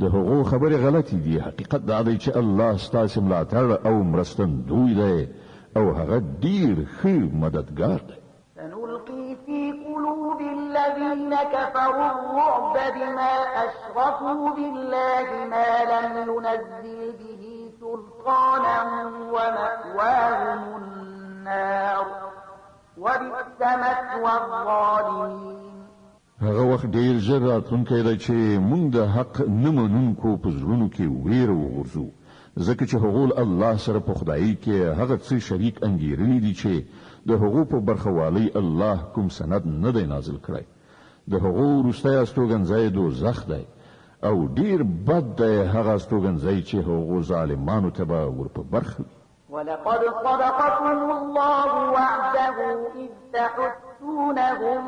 د هغو خبرې غلطې دي حقیقت دا دی چې الله ستاسو ملاتړ او مرستندوی دی او هغه ډیر ښه مددگار دی سنلقي في قلوب الذين كفروا الرعب بما أشركوا بالله ما لم ينزل به سلطانا ومأواهم النار وبئس مثوى الظالمين هغه وخت ډیر ژر راتلونکی دی چې موږ د حق نه منونکو په زړونو کې ویره وغورځو ځکه چې هغه الله سره په خدایي کې هغه څه شریک انګیرلي دي چې د هغو په برخوالي الله کوم سند نه دی نازل کړی د هغو وروستی استوګنځی دوزخ دی او ډیر بد دی هغه استوګنځی چې هغو ظالمانو ته به ور په برخه وي ولقد صدقكم الله وعده إذ تحسونهم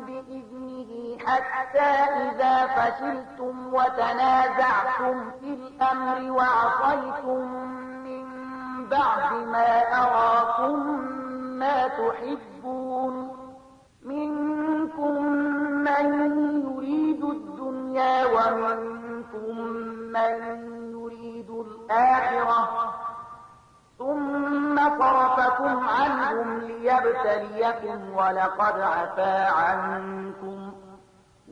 بإذنه حتى إذا فشلتم وتنازعتم في الأمر وعصيتم من بعد ما أراكم ما تحبون منكم من يريد الدنيا ومنكم من يريد الآخرة ثم صرفكم عنهم ليبتليكم ولقد عفا عنكم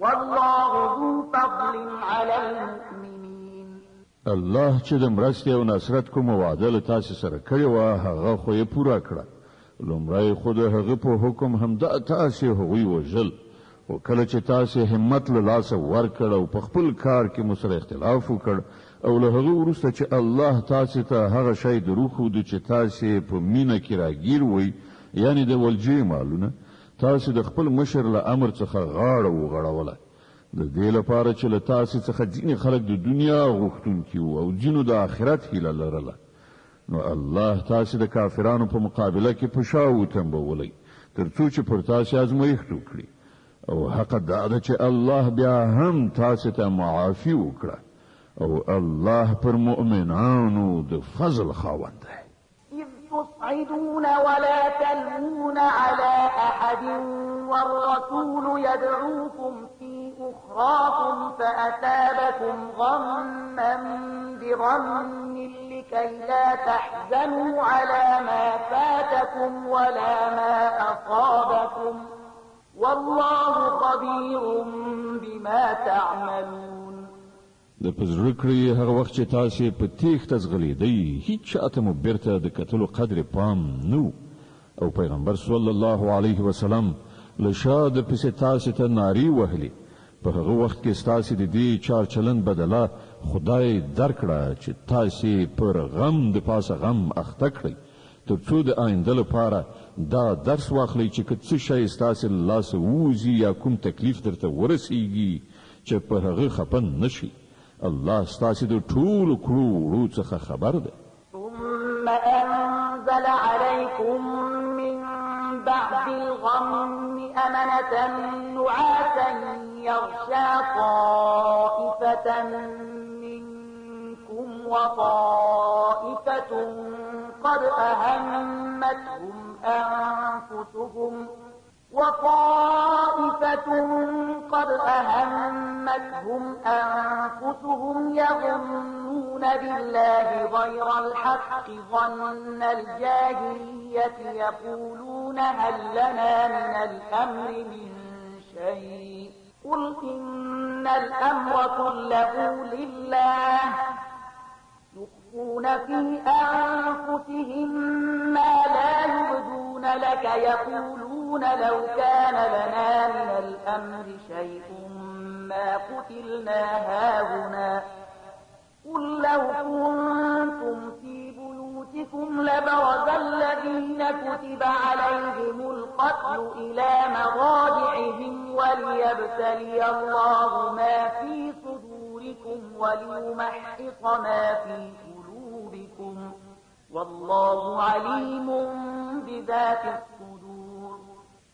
والله ذو فضل على المؤمنين الله چې د مرستې او نصرت کوم وعده له تاسو سره کړی و هغه خو یې پوره کړه لومړی خو د هغه په حکم هم د تاسو هغوی وژل او کله چې تاسو همت له لاسه ورکړ او په خپل کار کې مو سره اختلاف وکړ او له هغه وروسته چې الله تاسو ته هغه شی دروخود چې تاسو په مینه کې راګیر وي یعنی د ولجې مالونه تاسو د خپل مشر له امر څخه غاړه وغړوله د دې لپاره چې له تاسو څخه ځینې خلک د دنیا غوښتونکي او ځینو د آخرت هیله لرله نو الله تاسو د کافرانو په مقابله کې په شا وتمبولی ترڅو چې پر تاسو ازمایښت وکړي او حق دا ده چې الله بیا هم تاسو ته معافي وکړه او الله پر مؤمنانو د فضل خاوند دی تصعدون ولا تلوون على أحد والرسول يدعوكم في أخراكم فأثابكم غما بغم لكي لا تحزنوا على ما فاتكم ولا ما أصابكم والله خبير بما تعملون د پزړه کړی هغه وخت چې تاسو په تیښته ځغلېدئ هیڅ چاته مو بیرته د کتلو قدر پام نو او پیغمبر صلی الله علیه وسلم له شا د پسې تاسو ته ناری وهلي په هغه وخت کې تاسو د دې چار چلن بدله خدای درکړه چې تاسو پر غم د پاسه غم اخته کړئ ترڅو د آینده لپاره دا درس واخلئ چې که څه شی تاسو له لاسه ووځي یا کوم تکلیف درته ورسیږي چې په هغه خپن نشئ الله ستاسو د ټول کړو څخه خبر ده ثم أنزل عليكم من بعد الغم أمنة نعاسا يغشى طائفة منكم وطائفة قد أهمتهم أنفسهم يظنون بالله غير الحق ظن الجاهلية يقولون هل لنا من الأمر من شيء قل إن الأمر كله لله يخفون في أنفسهم ما لا يبدون لك يقولون لو كان لنا من الأمر شيء ما قتلنا هاهنا قل لو كنتم في بيوتكم لبرز الذين كتب عليهم القتل إلى مضاجعهم وليبتلي الله ما في صدوركم وليمحص ما في قلوبكم والله عليم بذات الصدور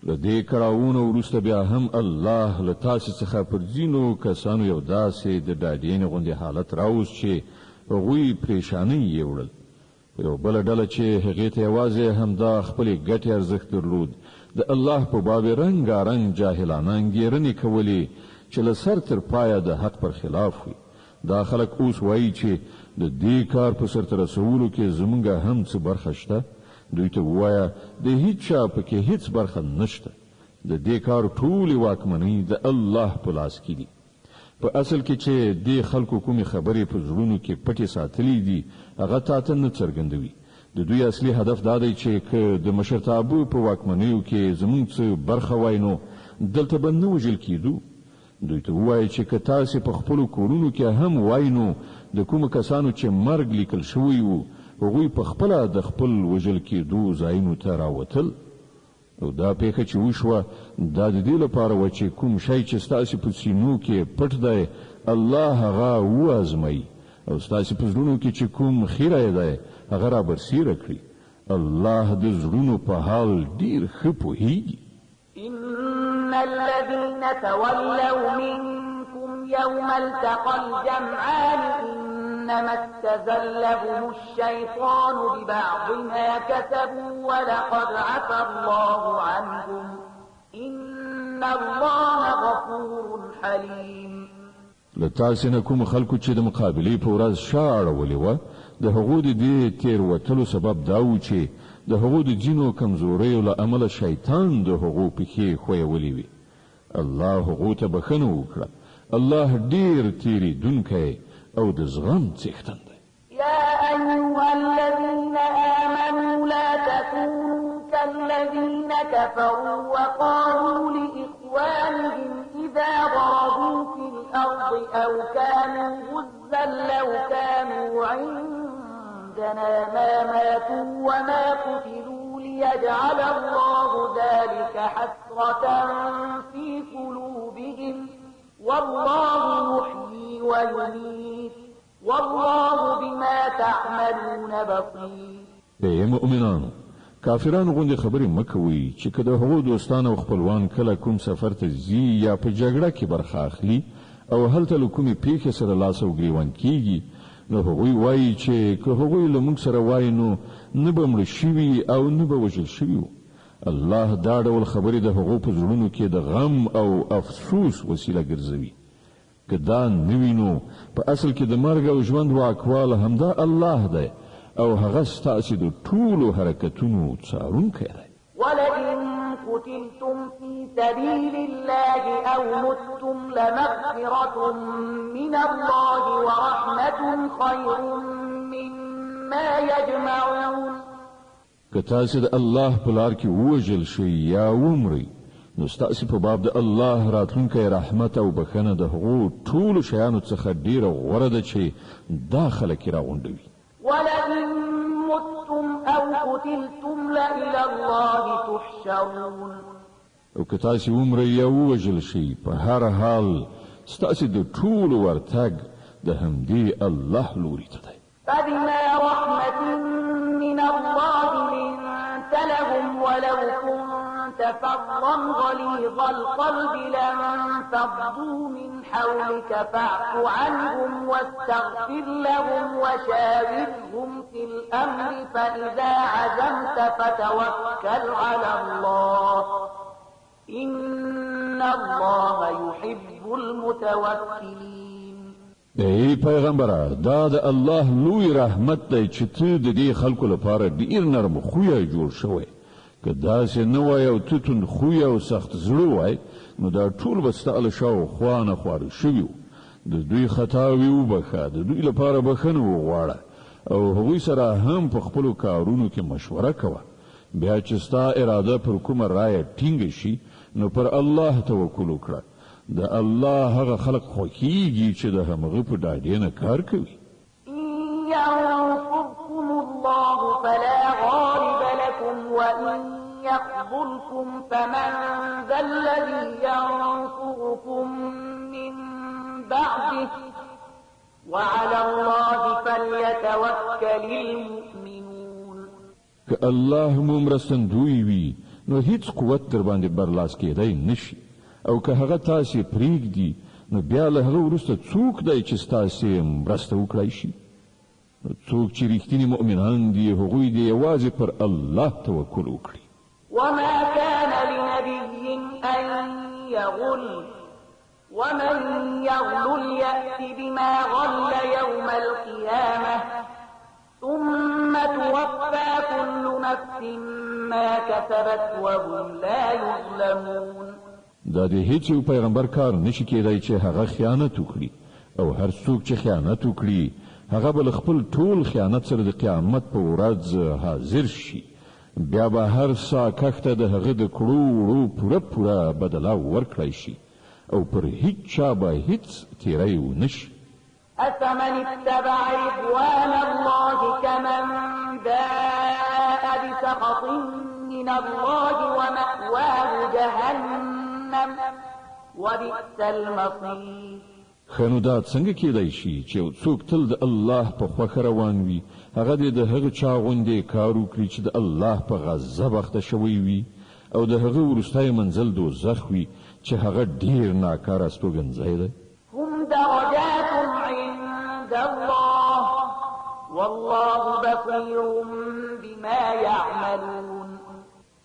لدې کړهونو وروسته بیا هم الله له تاسو څخه پر ځینو کسانو یو داسې د ډاډین غوندې حالت راوست چې هغوی پریشانۍ یې وړل یو بله ډله چې هغې ته یوازې همدا خپلې ګټې ارزښت درلود د الله په باب رنګارنګ جاهلانه انګېرنې کولې چې له سر تر پایه د حق پر خلاف وي دا خلک اوس وایي چې د دې کار په سرته رسولو کې زموږ هم څه برخه شته دوی ته ووایه د هیڅ چا پکې هیڅ برخه نشته د دې کار ټولې واکمنۍ د الله په لاس کې دي په اصل کې چې دې خلکو کومې خبرې په زړونو کې پټې ساتلې دي هغه تاته نه څرګندوي د دوی اصلي هدف دا دی چې که د مشرتابه په واکمنیو کې زموږ څه برخه وای نو دلته به نه وژل کېدو دوی ته ووایي چې که تاسې په خپلو کورونو کې هم وای نو د کومو کسانو چې مرګ لیکل شوی وو هغوی په خپله د خپل وژل کېدو ځایونو ته راوتل او دا پیښه چې وشوه دا د دې لپاره وه چې کوم شی چې ستاسې په سینو کې پټ دی الله هغه وازموي او ستاسې په زړونو کې چې کوم خیره دی هغه را برسیره کړي الله د زړونو په حال ډېر ښه پوهیږي إن الذين تولوا منكم يوم التقى الجمعان إنما استزلهم الشيطان ببعض ما كسبوا ولقد عفى الله عنهم إن الله غفور حليم لتاسې نه کوم خلکو چې د مقابلې په ورځ شا اړولې وه د هغو د دې تېروتلو سبب دا و چې د هغو د ځینو کمزوریو له امله شیطان د هغو پښې ښویولې وي الله هغو ته بښنه وکړه الله ډېر تېرېدونکی او د زغم څښتن دی يا أيها الذين آمنوا لا تكونوا كالذين كفروا وقالوا لإخوانهم إخوانهم إذا ضربوا في الأرض أو كانوا غزا لو كانوا عندنا ما ماتوا وما قتلوا ليجعل الله ذلك حسرة في قلوبهم والله يحيي ويميت والله بما تعملون بصير. ای مؤمنانو، کافرانو غوندې خبرې مکوئ چې که د هغو دوستان او خپلوان کله کوم سفر ته ځي یا په جګړه کې برخه اخلي او هلته له کومې پیښې سره لاس او ګریوان کیږي، نو هغوی وایي چې که هغوی له موږ سره وایي نو نه به مړه شوي او نه به وژل شوي وو. الله دا ډول خبرې د هغو په زړونو کې د غم او افسوس وسیله ګرځوي. که دا نه وي نو په اصل کې د مرګ او ژوند واکواله همدا الله دی او هغه ستاسې د ټولو حرکتونو څارونکی دی. ولئن قتلتم في سبيل الله أو متم لمغفرة من الله ورحمة خير مما يجمعون. که تاسې د الله په لار کې ووژل شئ یا ومرئ، نو ستاسې په باب د الله راتلونکی رحمت او بخښنه د هغو ټولو شیانو څخه ډېره غوره ده چې دا خلک یې راغونډوي. ولئن متم أو قتلتم لإلى الله تحشرون. او که تاسې ومرئ یا ووژل شئ، په هر حال ستاسې د ټولو ورتګ د همدې الله لوري ته دی. فبما رحمة من الله لنت لهم ولو كنت فظا غليظ القلب لانفضوا من حولك فاعف عنهم واستغفر لهم وشاورهم في الأمر فإذا عزمت فتوكل على الله إن الله يحب المتوكلين. ای پیغمبره، دا د الله لوی رحمت دی چې ته د دې خلکو لپاره ډیر نرم خویه جوړ شوی. که داسې نه وای او ته توند خویه او سخت زړه وای، نو دا ټول به ستا له شاوخوا نه خواره شوي وو. د دوی خطاوې وبخښه، د دوی لپاره بخښنه وغواړه او هغوی سره هم په خپلو کارونو کې مشوره کوه. بیا چې ستا اراده پر کومه رایه ټینګه شي، نو پر الله توکل وکړه. د الله هغه خلق خوښیږي چې د همغه په ډاډې نه کار کوي. إن ينصركم الله فلا غالب لكم وإن يخذلكم فمن ذا الذي ينصركم من بعده وعلى الله فليتوكل المؤمنون. که الله مو مرستندوی وي، نو هیڅ قوت در باندې برلاس کېدی نشي. او که هغه تاسې پرېږدي، نو بیا له هغه وروسته څوک دی چې ستاسې مرسته وکړای شي؟ نو څوک چې رښتیني مؤمنان دي، هغوی دې یوازې پر الله توکل وکړي. وما كان لنبي أن يغل ومن يغل يأت بما غل يوم القيامة ثم توفى كل نفس ما كسبت وهم لا يظلمون. دا د هیڅ یو پیغمبر کار نشي کېدای چې هغه خیانت وکړي، او هر څوک چې خیانت وکړي هغه به خپل ټول خیانت سره د قیامت په ورځ حاضر شي. بیا به هر سا کښته د هغه د کړو وړو پوره بدله ورکړی شي او پر هیڅ چا به هیڅ تیری ونشي. أفمن اتبع رضوان الله كمن باء بسخط من الله ومأواه جهنم وبئس المصير. خنو دا څنګه کېدای شي چې یو څوک تل د الله په خوښه روان وي، هغه دې د هغه چا غوندې کار وکړي چې د الله په غضب اخته شوی وي او د هغه وروستی منزل دوزخ وي چې هغه ډیر ناکاره استوګنځی دی. هم درجات عند الله والله بصير بما يعملون.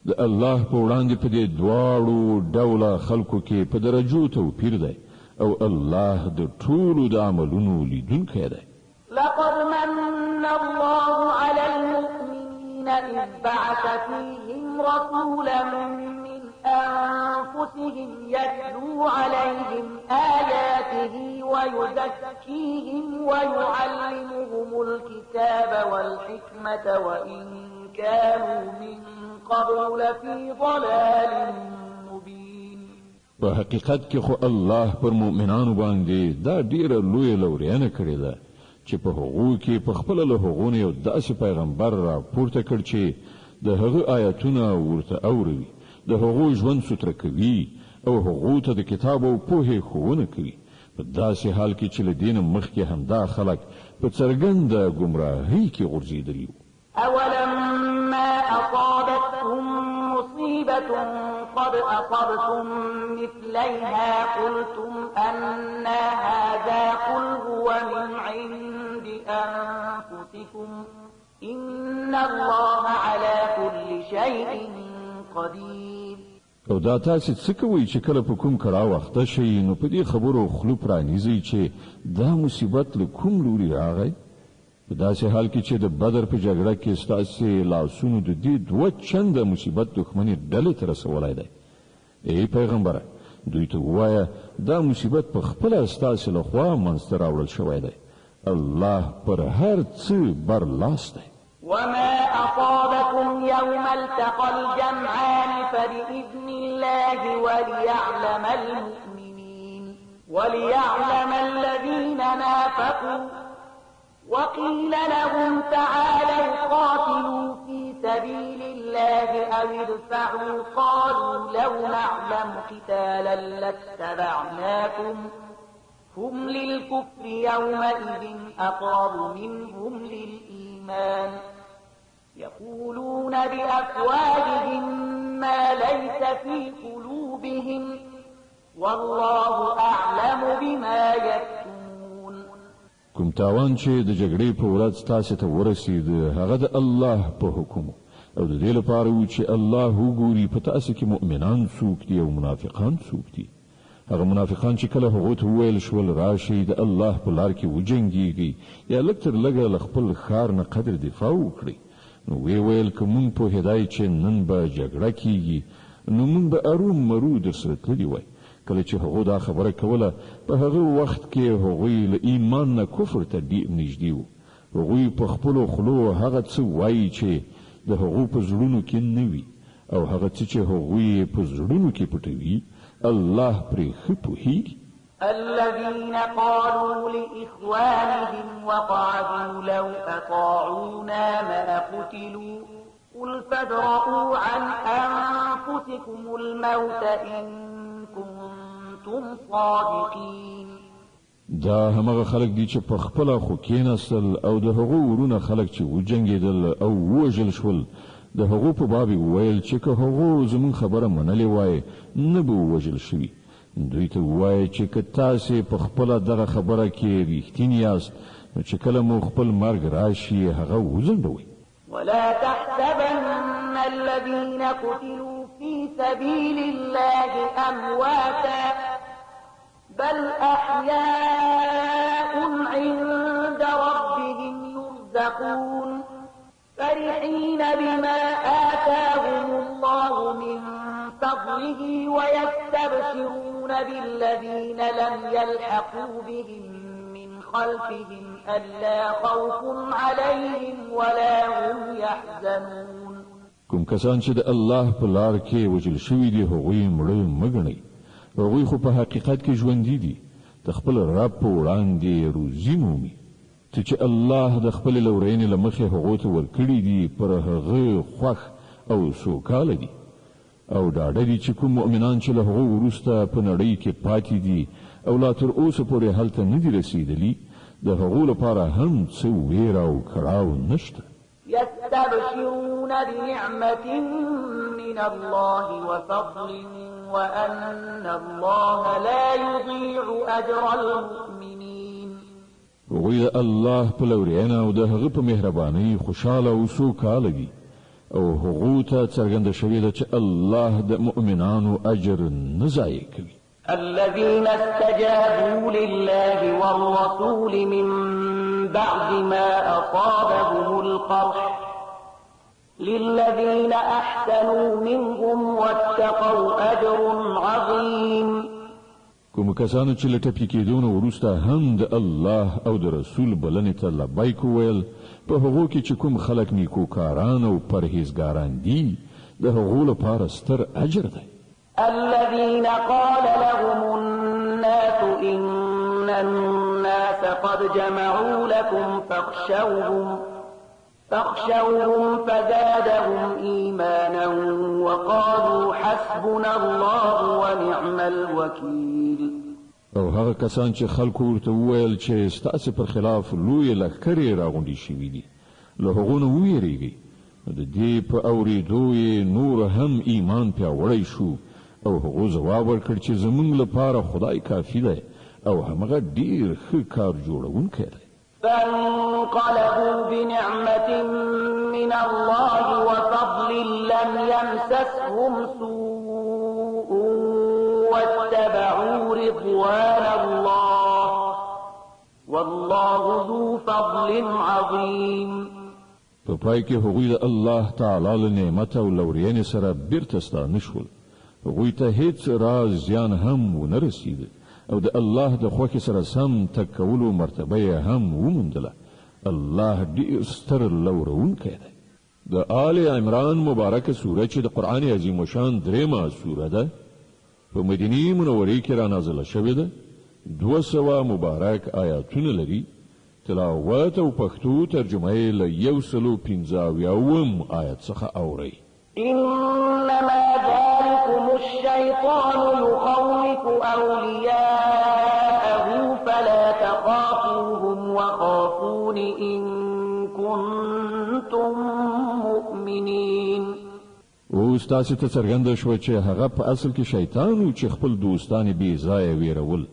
د الله په وړاندې په دې دواړو ډوله خلکو کې په درجو توپیر دی او الله د ټولو د عملونو لیدونکی دی. لقد من الله على المؤمنين إذ بعث فيهم رسولا من أنفسهم يتلو عليهم آياته ويزكيهم ويعلمهم الكتاب والحكمة وإن كانوا من قبل لفي ضلال مبين. په حقیقت کې خو الله پر مؤمنانو باندې دا ډیره لویه لورینه کړې ده چې په هغو کې په خپل له هغو نه یو داسې پیغمبر را پورته کړ چې د هغه آیاتونه ورته اوري، د هغو ژوند ستر کوي او هغو ته د کتاب او پوهې ښوونه کوي، په داسې حال کې چې له دین مخکې همدا خلک په څرګنده ګمراهۍ کې غورځېدلي وو. أولما أصابتهم مصيبة قد أصبتم مثليها قلتم أن هذا قل هو من عند أنفسكم إن الله على كل شيء قدير. او دا تاسو څه کوئ چې کله په کوم کړه وخت شي نو په دې خبرو خلو پرانیزي چې دا مصیبت له کوم لوري راغی؟ په داسې حال کې چې د بدر په جګړه کې ستاسو لاسونو د دې دوه چنده مصیبت دښمنۍ ډلې ته رسولی دی. ای پیغمبره دوی ته ووایه دا مصیبت په خپله ستاسو لخوا منځته راوړل شوی دی. الله پر هر څه برلاس دی. وما أصابكم يوم التقى الجمعان فبإذن الله وليعلم الذين نافقوا وقيل لهم تعالوا قاتلوا في سبيل الله أو ادفعوا قالوا لو نعلم قتالا لاتبعناكم هم للكفر يومئذ أقرب منهم للإيمان يقولون بأفواههم ما ليس في قلوبهم والله أعلم بما يكتمون. کوم تاوان چې د جګړې په ورځ تاسو ته ورسید هغه د الله په حکم او د دې لپاره و چې الله وګوري په تاسو کې مؤمنان څوک دي او منافقان څوک دي. هغه منافقان چې کله هغه ته ویل شول راشي د الله په لار کې وجنګيږي یا لکتر لګه ل خپل خار نه قدر دفاع وکړي نو ویل کوم په هدايه چې نن به جګړه کیږي نو موږ به اروم مرو در سره تللی وای. کله چې هغه دا خبره کوله په هغه وخت کې هغه له ایمان نه کفر ته ډیر نږدې وو. هغه په خپل خلو هغه څه وایي چې د هغه په زړونو کې نه وي او هغه چې هغه په زړونو کې پټوي الله پرې خپوهي. الذين قالوا لإخوانهم وقعدوا لو أطاعونا ما قتلوا قل فادرءوا عن أنفسكم الموت إن كنتم صادقين. دا همغه خلک دي چې په خپل خو کېناستل او د هغو ورونه خلک چې وجنګېدل او وژل شول د هغو په باب ویل چې که هغو زمون خبره منلې وای نه به وژل شوي. دوی ته وایي چې که تاسو په خپل دغه خبره کې ریښتینی یاست نو چې کله مو خپل مرګ راشي هغه وځنډوئ. ولا تحسبن الذين قتلوا في سبيل الله أمواتا بل أحياء عند ربهم يرزقون فرحين بما آتاهم الله من فضله ويستبشرون بالذين لم يلحقوا بهم من خلفهم ألا خوف عليهم ولا هم يحزنون. کوم کسان چې د الله په لار کې وجل شوي دي هغوی مړه مګنئ. هغوی خو په حقیقت کې ژوندي دي د خپل رب په وړاندې روزي مومي. ته چې الله د خپل لورینې له مخې هغو ته ورکړي دي پر هغه خوښ او سوکاله دي او ډاډه دي چې کوم مؤمنان چې له هغو وروسته په نړۍ کې پاتې دي او لا تر اوسه پورې هلته نه دي رسېدلي د هغو لپاره هم څه ویره او کړاو نشته. يستبشرون بنعمة من الله وفضل وأن الله لا يضيع أجر المؤمنين. هغوی د الله په لورینه او د هغه په مهربانۍ خوشاله او سوکاله دي او هغو ته څرګنده شوې ده چې الله د مؤمنانو اجر نه ضایع کوي. الذين استجابوا لله والرسول من بعد ما أصابهم القرح للذين أحسنوا منهم واتقوا أجر عظيم. کوم کسانو چې له ټپي کېدو وروسته هم د الله او د رسول بلنې ته لبیک وویل په هغو کې چې کوم خلک نیکوکاران او پرهیزګاران دي د هغو لپاره ستر اجر دی. الذين قال لهم الناس إن الناس قد جمعوا لكم فاخشوهم فزادهم إيمانا وقالوا حسبنا الله ونعم الوكيل. او هغه کسان چې خلکو ورته وویل چې ستاسو پر خلاف لوی لښکرې راغونډې شوي دي له هغو نه وویریږئ د دې په اورېدو یې نور هم ایمان پیاوړی شو او هغو ځواب ورکړ چې زموږ لپاره خدای کافي دی او همغه ډېر ښه کار جوړونکی دی. فانقلبوا بنعمة من الله وفضل لم يمسسهم سوء واتبعوا رضوان الله والله ذو فضل عظيم. په پای کې هغوی د الله تعالی له نعمت او لورینې سره بیرته ستانه شول. هغوی ته هیڅ راز زیان هم ونه رسید او د الله د خوښې سره سم تګ کولو مرتبه یې هم وموندله. الله ډېر ستر لورونکی دی. د آل عمران مبارکه سوره چې د قرآن عظیم الشان درېیمه سوره ده په مدینې منورې کې را نازله شوې ده. 200 مبارک آیاتونه لري. تلاوت او پښتو ترجمه یې له 155 آیت څخه اورئ. إنما ذلكم الشيطان يخوف أولياءه فلا تخافوهم وخافون إن كنتم مؤمنين. اوس تاسو ته څرګنده شوه چې هغه په اصل کې شیطان و چې خپل دوستان بې ځایه ویرول.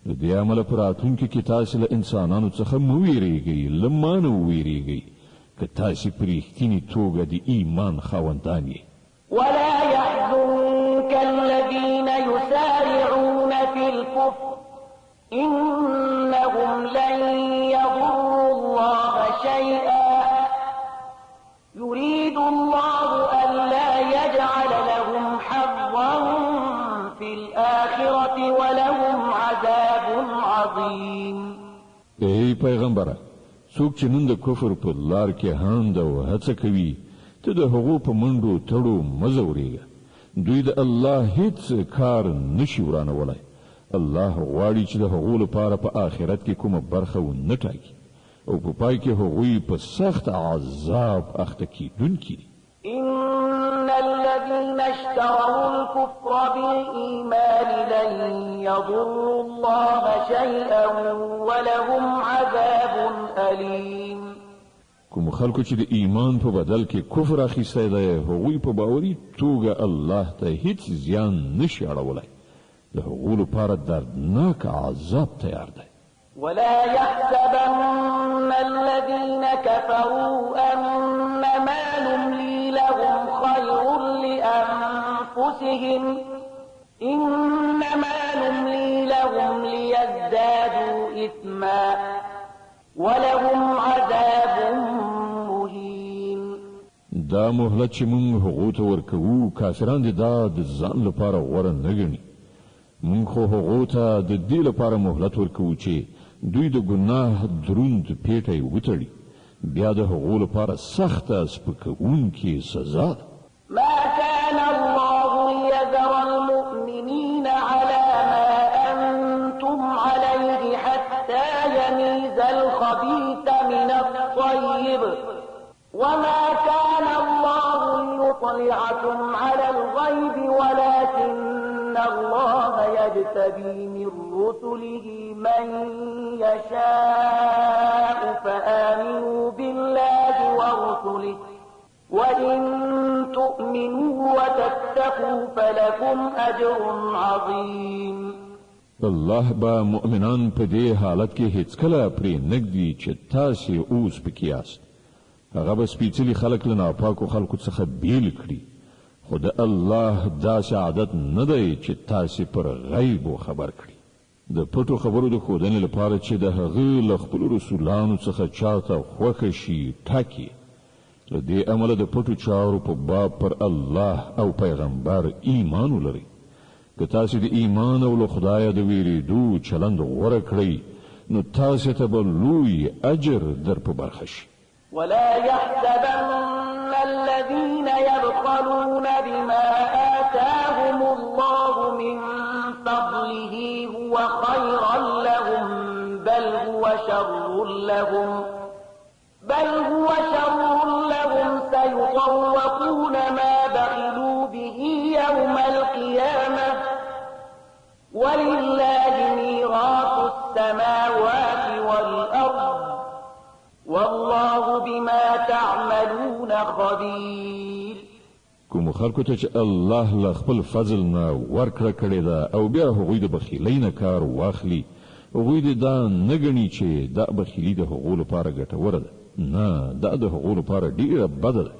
د دې عمله په راتلونکي کې تاسو له انسانانو څخه مه ویریږئ، له ما نه وویریږئ که تاسو په رښتینې توګه د ایمان خاوندان یې. ولا يحزنك الذين يسارعون في الكفر إنهم لن يضروا الله شيئا يريد الله ألا يجعل لهم حظا في الآخرة ولهم عذاب عظيم. ای پیغمبره، څوک چې نن د کفر په لار کې هاند او هڅه کوي ته د هغو په منډو تړو مه ځورېږه. دوی د الله هیڅ کار نشي ورانولی. الله غواړي چې د هغو لپاره په آخرت کې کومه برخه ونه ټاکي او په پای کې هغوی په سخت عذاب اخته کیدونکي دي. إن الذين اشتروا الكفر بالإيمان لن يضروا الله شيئا ولهم عذاب أليم. کوم خلکو چې د ایمان په بدل کې کفر اخیستی دی هغوی په باوري توګه الله ته هیڅ زیان نشي اړولی. د هغو لپاره دردناک عذاب تیار دی. ولا يحسبن الذين كفروا أنما نملي لهم خير لأنفسهم إنما نملي لهم ليزدادوا إثما ولهم عذاب مهين. دا مهلت چې موږ هغو ته ورکوو کافران دي دا د ځان لپاره غوره نه ګڼي. موږ خو هغو ته د دې لپاره مهلت ورکوو چې دوی د ګناه دروند پیټی وتړي. بیا د هغو لپاره سخته سپکوونکې سزا ده. ما كان الله ليذر المؤمنين على ما أنتم عليه حتى يميز الخبيث من الطيب وما كان الله ليطلعكم على الغيب ولكن الله يجتبي من رسله من يشاء فآمنوا بالله ورسله وإن تؤمنوا وتتقوا فلكم أجر عظيم. الله با مؤمنان په دې حالت کې هیڅکله پرې نږدي چې تاسې اوس پکې یاست. هغه به سپېڅلي خلک له ناپاکو خلکو څخه بیل کړي. خو د الله داسې عادت نه دی چې تاسې پر غیبو خبر کړي. د پټو خبرو د ښودنې لپاره چې د هغه له خپلو رسولانو څخه چاته خوښه شي ټاکي. له دې امله د پټو چارو په باب پر الله او پیغمبر ایمان ولرئ. که تاسې د ایمان او له خدایه د ویرېدو چلند غوره کړئ نو تاسې ته به لوی اجر در په برخه شي. ولا يحسبن الذين يبخلون بما آتاهم الله من فضله هو خيرا لهم بل هو شر لهم سيطوقون ما بخلوا به يوم القيامة ولله ميراث السماوات والأرض والله بما تعملون خبير. کوم خلکو ته چې الله له خپل فضل نه ورکړه کړې ده او بیا هغوی د بخیلۍ نه کار واخلي، هغوی دې دا نه ګڼي چې دا بخیلي د هغو لپاره ګټوره ده. نه، دا د هغو لپاره ډیره بده ده.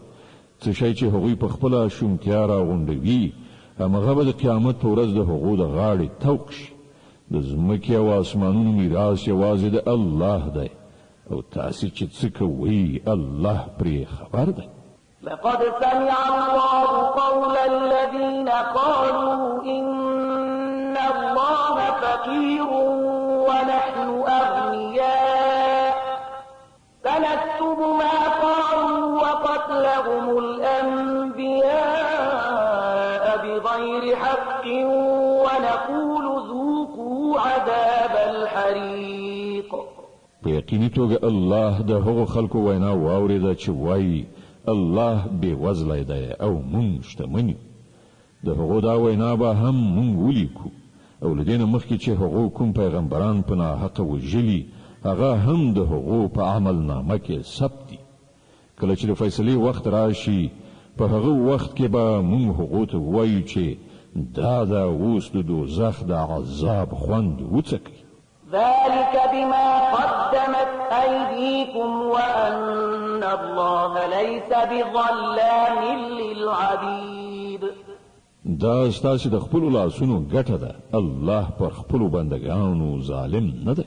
څه شی چې هغوی په خپله شومتیا راغونډوي همغه به د قیامت په ورځ د هغو د غاړې طوق شي. د ځمکې او آسمانونو میراث یوازې د الله دی او تاسې چې څه کوئ الله پرې خبر دی. لقد سمع الله قول الذين قالوا إن الله فقير ونحن أغنياء سنكتب ما قالوا وقتلهم الأنبياء بغير حق ونقول ذوقوا عذاب الحريق. په یقیني توګه الله د هغو خلکو وینا واورېده چې وایي الله بې وزلی دی او مونږ شتمن یو. د هغو دا وینا به هم مونږ ولیکو او له دې نه مخکې چې هغو کوم پیغمبران په ناحقه وژلي هغه هم د هغو په عملنامه کې ثبت دي. کله چې د فیصلې وخت راشي په هغه وخت کې به مونږ هغو ته ووایو چې دا د اوس د دوزخ د عذاب خوند وڅکئ. ذلك بما قدمت أيديكم وأن الله ليس بظلام للعبيد. دا ستاسې د خپلو لاسونو ګټه ده، الله پر خپلو بندګانو ظالم نه دی.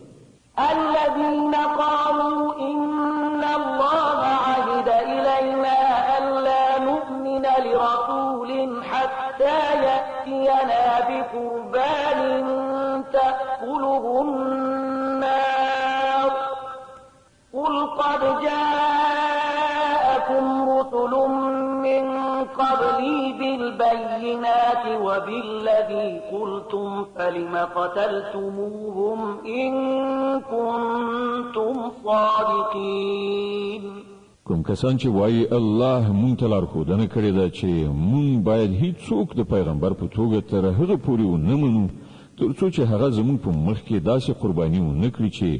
الذين قالوا إن الله عهد إلينا ألا نؤمن لرسول حتى يأتينا بقربان تأكله النار قل قد جاءكم رسل من قبلي بالبينات وبالذي قلتم فلم قتلتموهم إن كنتم صادقين. کوم کسان چې وایي الله مونږ ته لارښودنه کړې ده چې مونږ باید هیڅوک د پیغمبر په توګه تر هغه پورې ونه منو تر څو چې هغه زموږ په مخ کې داسې قرباني ونه کړي چې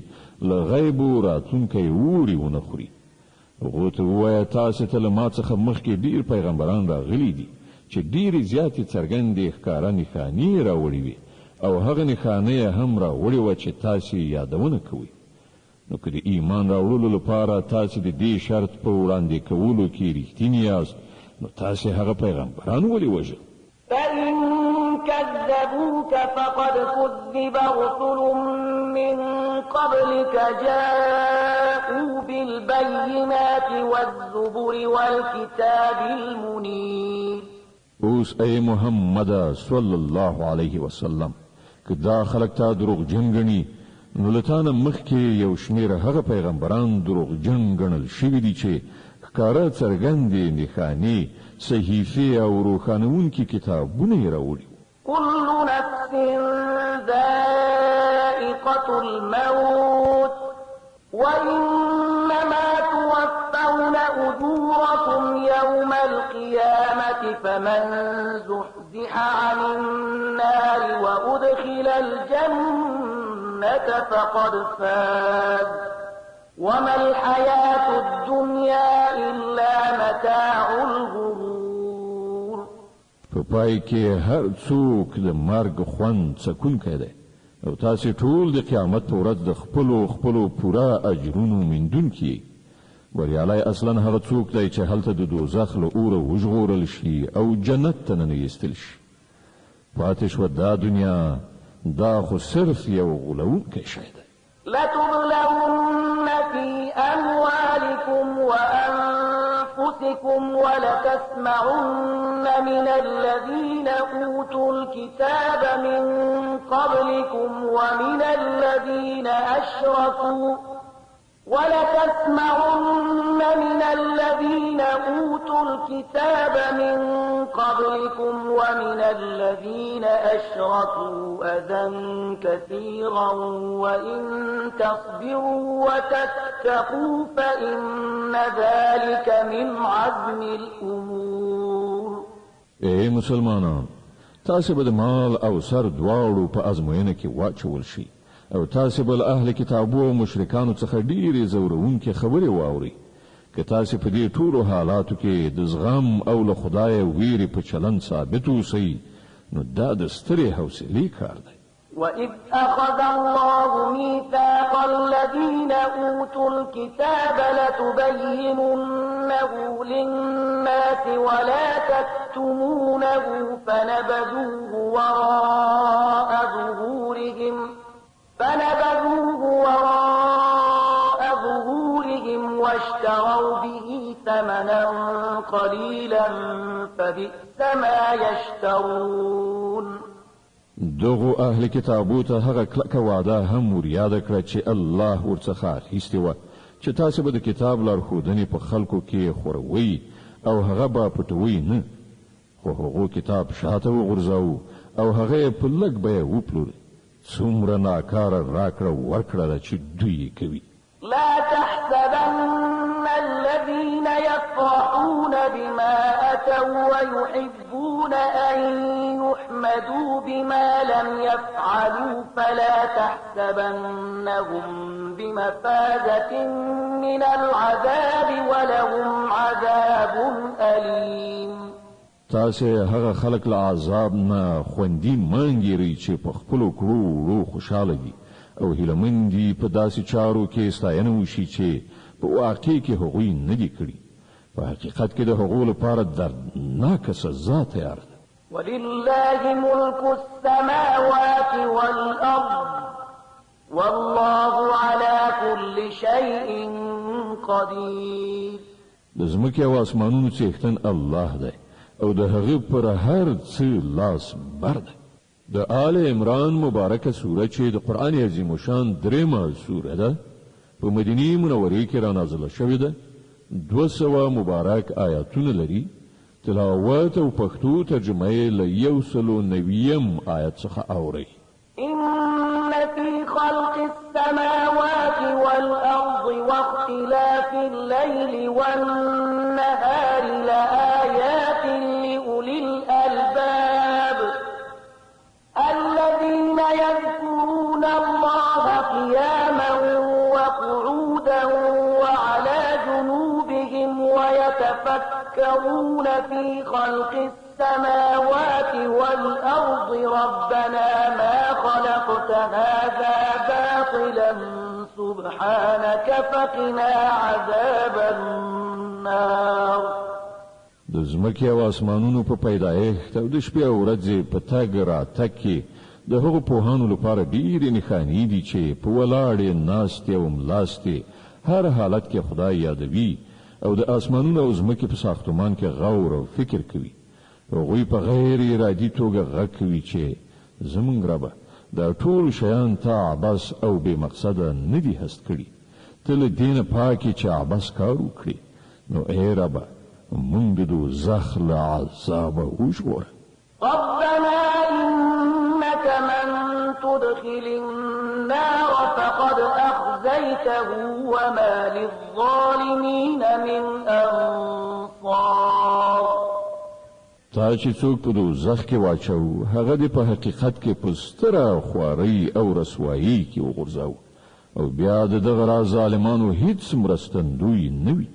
له غیبو راتلونکی اوري ونه خوري. هغو ته ووایه تاسې ته له ما څخه مخکې ډېر پیغمبران راغلي دي چې ډېرې زیاتې څرګندې ښکاره نښانې یې راوړې وې او هغه نښانه یې هم راوړې وه چې تاسې یادونه کوئ. نو که د ایمان راوړلو لپاره تاسې د دې شرط په وړاندې کولو کې رښتیني یاست نو تاسې هغه پیغمبران ولې وژل؟ فإن كذبوك فقد كذب رسل من قبلك جاءوا بالبينات والزبر والكتاب المنير. اوس ای محمد صلی الله علیه وسلم که دا خلک تا دروغجن ګڼي نو له تا نه مخکې یو شمېر هغه پیغمبران دروغجن ګڼل شوي دي چې ښکاره څرګندې نښانې صحیفې او روښانوونکي کتابونه یې راوړي. كل نفس ذائقة الموت وإنما توفون أجوركم يوم القيامة فمن زحزح عن النار وأدخل الجنة فقد فاز وما الحياة الدنيا إلا متاع الغرور. په پای کې هر څوک د مرګ خوند څکونکی دی او تاسې ټول د قیامت په ورځ د خپلو پوره اجرونو موندونکي یې. بریالی اصلا هغه څوک دی چې هلته د دوزخ له اوره وژغورل شي او جنت ته ننویستل شي. پاتې شوه دا دنیا دا خو صرف یو غولونکی شی دی. لتبلون في أموالكم وأنفسكم ولتسمعن من الذين أوتوا الكتاب من قبلكم ومن الذين أشركوا ولتسمعن من الذين أوتوا الكتاب من قبلكم ومن الذين أشركوا أذى كثيرا وإن تصبروا وتتقوا فإن ذلك من عزم الأمور. اے مسلمانان، تاسو به د مال او سر دواړو په ازموینه کې واچول شي او تاسو به له اهل کتابو او مشرکانو څخه ډېرې زورونکې خبرې واورئ. که تاسو په دې ټولو حالاتو کې د زغم او له خدایه ویرې په چلند ثابت اوسئ، نو دا د سترې حوصلې کار دی. وَإِذْ أَخَذَ اللَّهُ مِيثَاقَ الَّذِينَ أُوتُوا الْكِتَابَ لَتُبَيِّنُنَّهُ لِلنَّاسِ وَلَا تَكْتُمُونَهُ فَنَبَذُوهُ وَرَاءَ ظُهُورِهِمْ وَاشْتَرَوْا بِهِ ثَمَنًا قَلِيلًا فَبِئْسَ مَا يَشْتَرُونَ. دغو اهل کتابو ته هغه کلکه وعده هم وریاده کړه چې الله ورڅخه اخیستې وه چې تاسو به د کتاب لارښودنې په خلکو کې خوروئ او هغه به پټوئ نه، خو هغو کتاب شاته وغورځاوه او هغه یې په لږ بیه وپلوري. څومره ناکاره راکړه ورکړه ده چې دوی کوي. لا تحسبن الذين يفرحون بما أتوا ويحبون أن يحمدوا بما لم يفعلوا فلا تحسبنهم بمفازة من العذاب ولهم عذاب أليم. تاسو هغه خلق له عذاب نه خوندي مانګيري چې په خپلو کړو خوشاله دي او هیلمن دي په داسې چارو کې ستاینه وشي چې په واقع کې هغوی نه دي کړي. په حقیقت کې د هغو لپاره دردناکه سزا تیار ده. ولله ملك السماوات والأرض والله على كل شيء قدير. د ځمکې او اسمانونو څښتن الله دی او د هغه پر هر څه لاس بر دی. د آل عمران مبارکه سوره چې د قرآن عظیم شان درېمه سوره ده په مدینه منورې کې را نازله شوې ده. 200 مبارک آیاتونه لري. تلاوت او پښتو ترجمه یې له 190 آیت څخه اوري. إن في خلق السماوات والأرض واختلاف الليل والنهار لآيات لأولي الألباب الذين يذكرون الله قياما وقعودا وعلى جنوبهم ويتفكرون في خلق السماوات والأرض ربنا ما خلقت هذا باطلا سبحانك فقنا عذاب النار. د ځمکې او اسمانونو په پیدایښت او د شپې او ورځې په تګ راتګ کې د هغو پوهانو لپاره ډېرې نښانې دي چې په ولاړې ناستې او ملاستې هر حالت کې خدای یادوي او د اسمانونو او ځمکې په ساختمان کې غور او فکر کوي. هغوی په غیر ارادي توګه غږ کوي چې زمونږ ربه دا ټول شیان تا عبث او بې مقصده نه دي هست کړي، ته له دې نه پاکې چې عبث کار وکړي. نو ای ربه مونږ د دوزخ له عذابه وژغوره. ربنا إنك من تدخل النار فقد أخزيته وما للظالمين من أنصار. تا چې څوک په دوزخ کې واچو هغه دې په حقیقت کې په ستره خوارۍ او رسوایي کې وغورځاو او بیا د دغه راز ظالمانو هیڅ مرستندوی نه وي.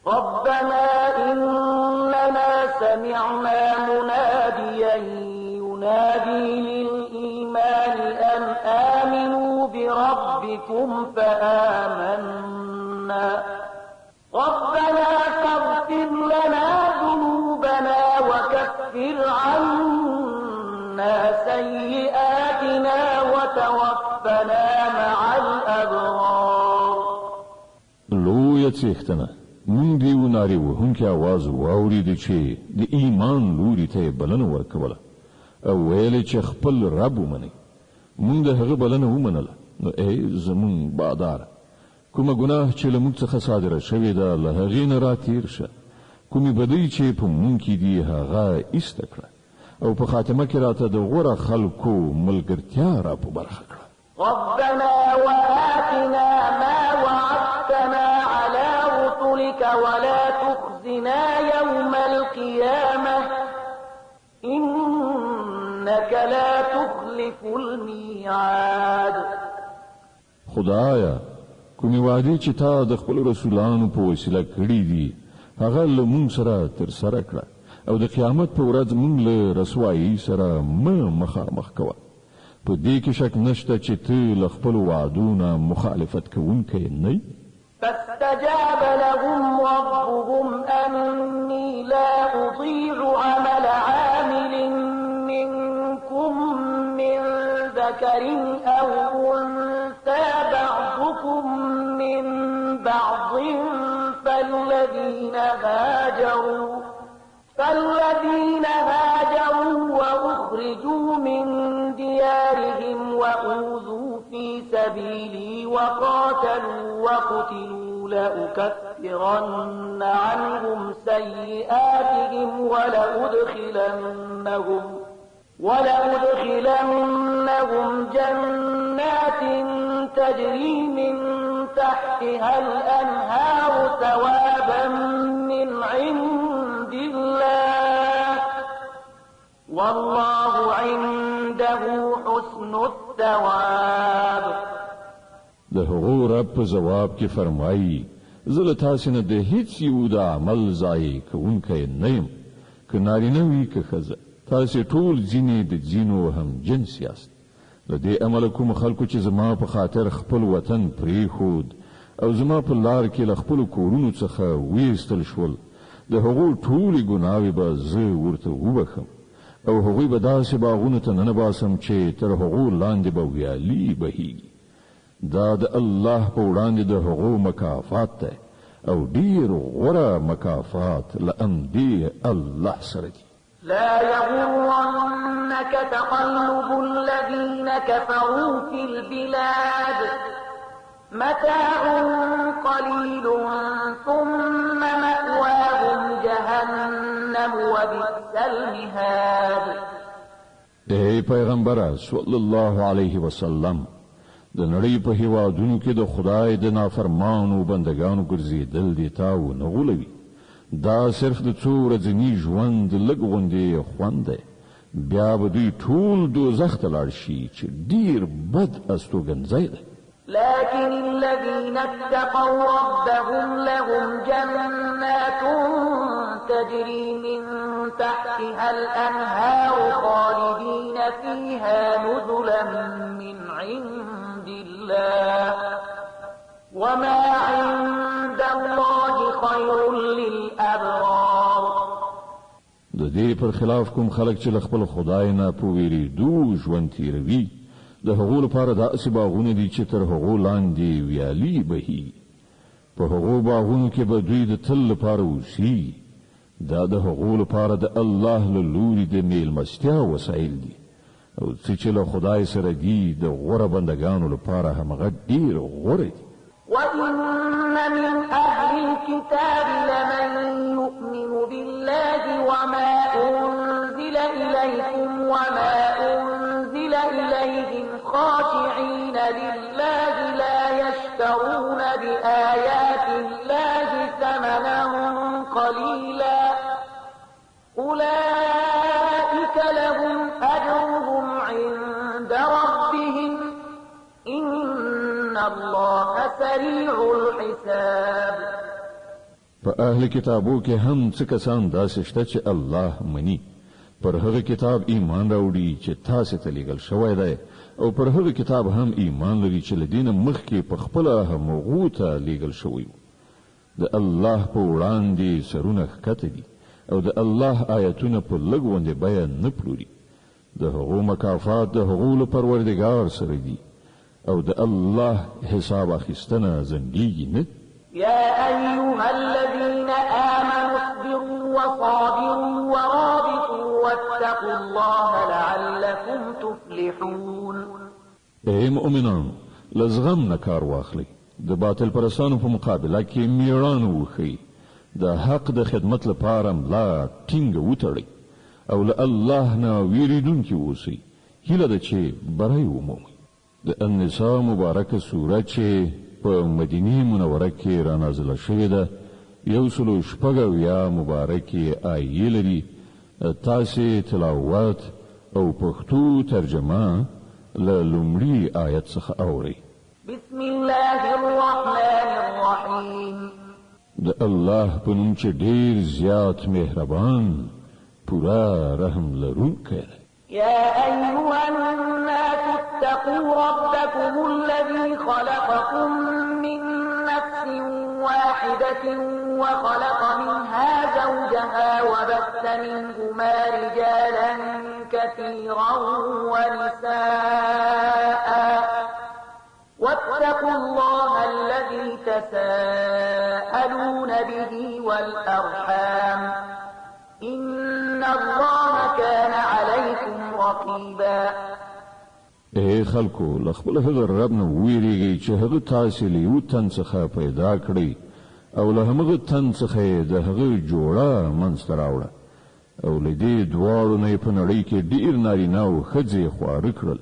ربنا إننا سمعنا مناديا ينادي للإيمان أن آمنوا بربكم فآمنا ربنا فاغفر لنا ذنوبنا وكفر عنا سيئاتنا وتوفنا مع الأبرار. لویه څښتنه مونږ دی وناري وهونکي आवाज واورید چې د ایمان لوري ته بلنه ورکوله او ویل چې خپل رب ومني. مونږ د هغه بلنه ومنله. نو ای زمون بادار کومه ګناه چې له موږ څخه صادره شوې ده له هغې نه راتېر شه، کومې بدۍ چې په موږ کې دي هغه ایسته کړه، او په خاتمه کې راته د غوره خلکو ملګرتیا را په برخه کړه. ربنا وآتنا ما وعدتنا على رسلك ولا تخزنا يوم القيامة إنك لا تخلف الميعاد. خدایا کومې وعدې چې تا د خپل رسولانو په وسیله کړې دي هغه له موږ سره ترسره کړه، او د قیامت په ورځ موږ له رسوایي سره مخامخ کوه. په دې کې شک نشته چې ته له خپلو وعدو نه مخالفت کوونکی نه یې. فاستجاب لهم ربهم أني لا أضيع عمل عامل منكم من ذكر أو أنثى بعضكم من بعض فالذين هاجروا وأخرجوا من ديارهم وأوذوا في سبيلي وقاتلوا وقتلوا لأكفرن عنهم سيئاتهم ولأدخلنهم جنات تجري من تحتها الأنهار ثوابا من عند الله والله عنده حسن الثواب. د هغو رب په جواب کې فرمایي زه له تاسو نه د هیڅ یو د عمل ځای کوونکی نه یم، که نارینه وي که ښځه، تاسو ټول ځینې د ځینو هم جنس یاست. له دې امله کوم خلکو چې زما په خاطر خپل وطن پرېښود او زما په لار کې له خپلو کورونو څخه ویستل شول، د هغو ټولې ګناوې به زه ورته وبخم، او هغوی به داسې باغونو ته ننباسم چې تر هغو لاندې به ویالې بهیږي. دا د الله په وړاندې د هغو مکافات دی، او ډیر غوره مکافات له امدې الله سره دي. لا يغرنك تقلب الذين كفروا في البلاد متاع قليل ثم مأواهم جهنم وبئس المهاد. ای پیغمبر صلی الله علیه وسلم، د نړۍ په هیوادونو کې د خدای د نافرمانو بندگانو ګرځېدل دي تا ونه غولوي. دا صرف د څو ورځني ژوند لږ غوندې خوند دی، بیا به دوی ټول دوزخ ته لاړ شي چې ډیر بد استوګنځی دی. لكن الذين اتقوا ربهم لهم جنات تجري من تحتها الأنهار خالدين فيها نزلا من عند الله وما عند الله خير للأبرار. د دې پر خلاف کوم خلک چې له خپل خدای نه په ویریدو ژوند تیروي، د هغو لپاره داسې باغونه دي چې تر هغو لاندې ویالې بهیږي. په هغو باغونو کې به دوی د تل لپاره اوسي. دا د هغو لپاره د الله له لوري د میلمستیا وسایل دي، او څه چې له خدای سره دي د غوره بندگانو لپاره همغه ډیر غوره دي. وإن من أهل الكتاب لمن يؤمن بالله وما أنزل إليكم وما أنزل إليهم خاشعين لله لا يشترون بآيات الله ثمنا قليلا أولئك لهم أجرهم عند ربهم إن الله سريع الحساب. په اهل کتابو کې هم څه کسان داسې شته چې الله مني، پر هغه کتاب ایمان راوړي چې تاسو ته لیږل شوی دی، او پر هغه کتاب هم ایمان لري چې له دینه مخکې په خپله هغو ته لیږل شوی و. د الله په وړاندې سرونه ښکته دي، او د الله آیتونه په لږ غوندې بیه نه پلوري. د هغو مکافات د هغو له پروردګار سره دي، او د الله حساب اخیستنه ځنډیږي نه. يا أيها الذين آمنوا اصبروا وصابروا ورابطوا واتقوا الله لعلكم تفلحون. ای مؤمنان، لزغم نه کار واخلئ، د باطل پرستانو په مقابله کې میړانه وښیي، د حق د خدمت لپاره ملا ټینګه وتړئ او له الله نه ویریدونکي اوسئ. هیله ده چې بری ومومئ. د النساء مبارکه سوره چې په مدینه منوره کې را نازله شوې ده 106 مبارکې آیې لري. تاسې تلاوت او پښتو ترجمه له لومړي آیت څخه اورئ. بسم الله الرحمن الرحیم. د الله په نوم چې ډېر زیات مهربان پورا رحم لرونکی دی. يا أيها الناس اتقوا ربكم الذي خلقكم من نفس واحدة وخلق منها زوجها وبث منهما رجالا كثيرا ونساء واتقوا الله الذي تساءلون به والأرحام إن الله كان عليكم رقيبا. اے خلکو لخپل هغه رب نه ویریږي چې هغه تاسو له یو تن څخه پیدا کړی او له هغه تن څخه د هغه جوړه منځ راوړه او له دې دواړو نه په نړۍ کې ډیر نارینه او ښځې خواره کړل.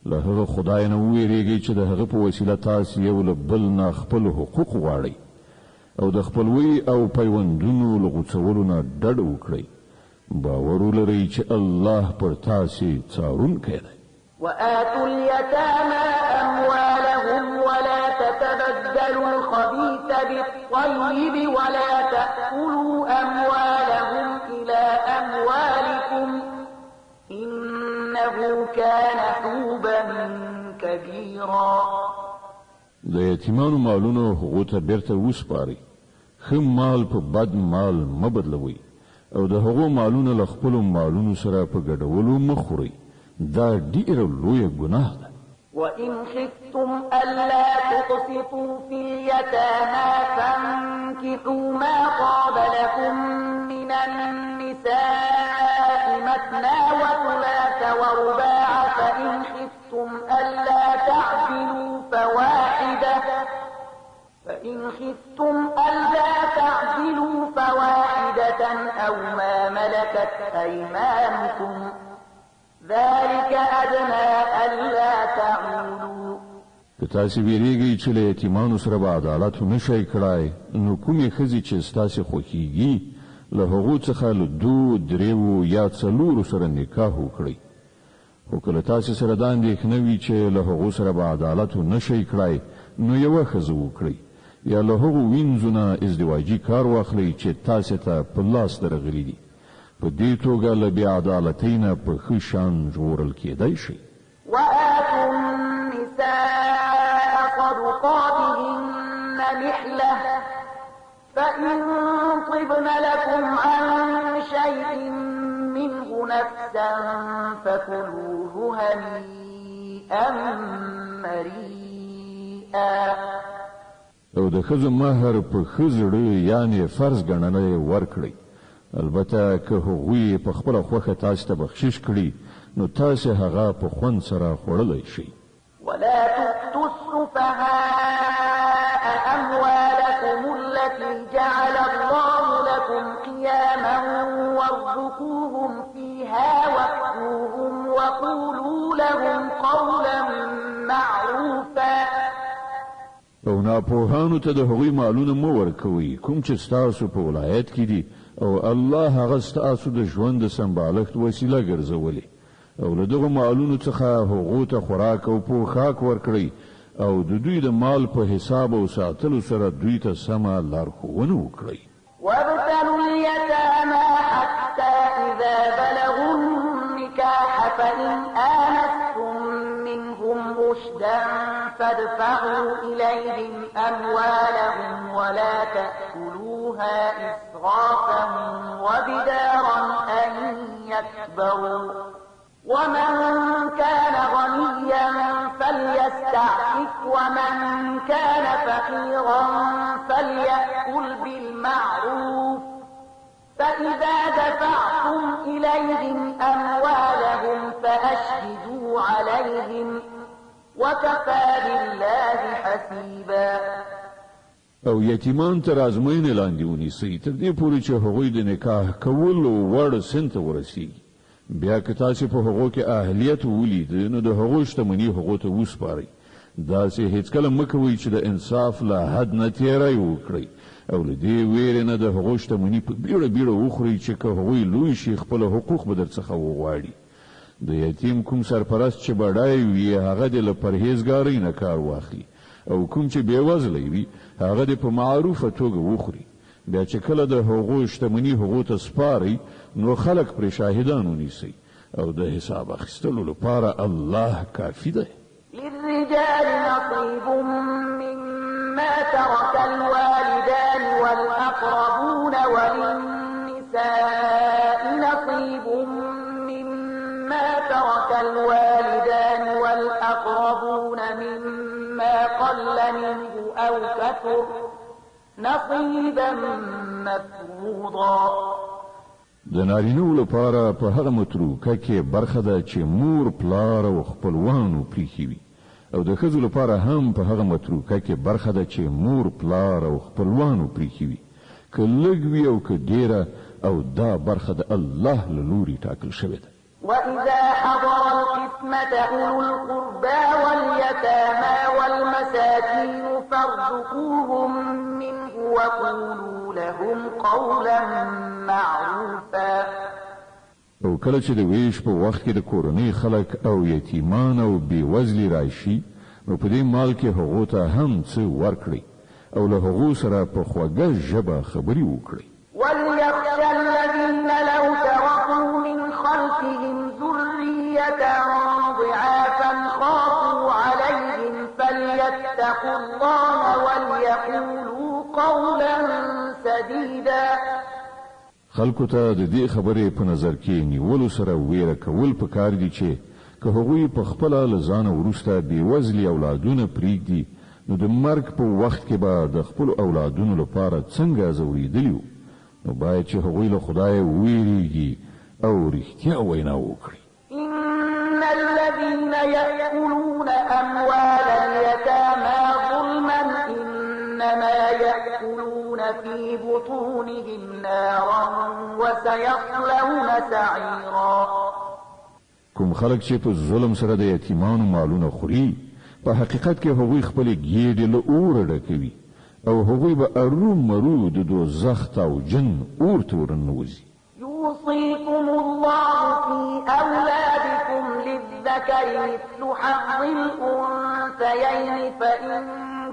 له هغه خدای نه ویریږي چې د هغه په وسیله تاسو یو له بل نه خپل حقوق غواړئ او د خپلوي او پیوندونو له غوڅولو نه ډډه وکړئ. باور ولرئ چې الله پر تاسو څارونکی دی. وآتوا اليتامى أموالهم ولا تتبدلوا الخبيث بالطيب ولا تأكلوا أموالهم إلى أموالكم إنه كان حوبا كبيرا. د یتیمانو مالونو هغو ته بیرته وسپارئ. ښه مال په بد مال مه بدلوئ او د هغو مالونه له خپلو مالونو سره په ګډولو مه خورئ. دا ډیره لویه ګناه ده. وإن خفتم ألا تقسطوا في اليتامى فانكحوا ما طاب لكم من النساء مثنى وثلاث ورباع فإن خفتم ألا تعدلوا فواحدة أو ما ملكت أيمانكم ذلك أدنى ألا تعولوا. که تاسو ویریږئ چې له یتیمانو سره به عدالت نشئ کړای نو کومې ښځې چې ستاسې خوښیږي له هغو څخه له 2 3 یا 4 سره نکاح وکړئ. خو کله تاسو سره دا اندېښنه وي چې له هغو سره به عدالت نشئ کړای نو یوه ښځه وکړئ یا له هغو وینځو نه ازدواجي کار واخلئ چې تاسو ته په لاس درغلي دي. په دې توګه له بې عدالتۍ نه په ښه شان ژغورل کېدای شئ. وآتوا النساء صدقاتهن نحلة فإن طبن لكم عن شيء منه نفسا فكلوه هنيئا مريئا. او د ښځو مهر په ښه زړه یعنې فرض ګڼنه ورکړئ. البته که هغوی په خپله خوښه تاسو ته بخشش کړي نو تاسو هغه په خوند سره خوړلی شئ. ولا تؤتوا السفهاء أموالكم التي جعل الله لكم قياما وارزقوهم فيها واكسوهم وقولوا لهم قولا معروفا. او ناپوهانو ته د هغوی مالونه مه ورکوئ کوم چې ستاسو په ولایت کې دي او الله هغه ستاسو د ژوند د سمبالښت وسیله ګرځولې او له دغو مالونو څخه هغو ته خوراک او پوښاک ورکړئ او د دوی د مال په حساب او ساتلو سره دوی ته سمه لارښوونه وکړئ. وابتلوا اليتامى حتى إذا بلغوا النكاح فإن آنستم منهم رشدا فادفعوا إليهم أموالهم ولا تأكلوها إسرافا وبدارا أن يكبروا ومن كان غنيا فليستعفف ومن كان فقيرا فليأكل بالمعروف فإذا دفعتم إليهم أموالهم فأشهدوا عليهم وكفى بالله حسيبا او یتیمان تر ازموینې لاندې ونیسئ تر دې پورې چې هغوی د نکاح کولو وړ سن ته ورسیږي. بیا که تاسې په هغو کې اهلیت ولید نو د هغو شتمني هغو ته وسپارئ. داسې هیڅکله مه کوئ چې د انصاف له حد نه تېری وکړئ او له دې ویرې نه د هغو شتمني په بیړه بیړه وخورئ چې که هغوی لوی شي خپل حقوق به درڅخه وغواړي. د یتیم کوم سرپرست چې بډای وي هغه د له پرهیزګارۍ نه کار واخلي او کوم چې بېوزلی وي هغه د په معروفه توګه وخوري. بیا چې کله د هغو شتمني هغو ته سپارئ نو خلک پرې شاهدان ونیسئ او د حساب اخیستلو لپاره الله کافي دی. للرجال نصيب مما ترك الوالدان والأقربون وللنساء نصيب مما ترك الوالدان والأقربون مما قل منه أو كثر نصيبا مفروضا. د نارینه‌و لپاره په هغه متروکه کې برخه ده چې مور پلار او خپلوانو پریښي وي او د ښځو لپاره هم په هغه متروکه کې برخه ده چې مور پلار او خپلوانو پریښي وي که لږ وي او که ډیره او دا برخه د الله له لوري ټاکل شوې ده. وإذا حضر القسمة أولو القربى واليتامى والمساكين فارزقوهم منه وقولوا لهم قولا معروفا. او کله چې د ویش په وخت کې د کورنۍ خلک او یتیمان او بېوزلي راشي نو په دې مال کې هغو ته هم څه ورکړئ او له هغو سره په خوږه ژبه خبرې وکړئ. وليخشى الذين لو تركوا من خلفهم ذرية ضعافا خافوا عليهم فليتقوا الله وليقولوا قولا سديدا. خلکو ته د دې خبرې په نظر کې نیولو سره ویره کول پکار دي چې که هغوی په خپله له ځانه وروسته بېوزلي اولادونه پرېږدي نو د مرګ په وخت کې به د خپلو اولادونو لپاره څنګه ځورېدلي وو نو باید چې هغوی له خدایه وویریږي او رښتیا وینا وکړي. إن الذين يأكلون أموال اليتامى ظلما إنما يأكلون في بطونهم نارا وسيصلون سعيرا. کوم خلک چې په ظلم سره د یتیمانو مالونه خوري په حقیقت کې هغوی خپلې ګېډې له اوره ډکوي او هغوی به ارومرو د دوزخ او جن اور ته ورننوځي. يوصيكم الله في أولادكم للذكر مثل حظ الأنثيين فإن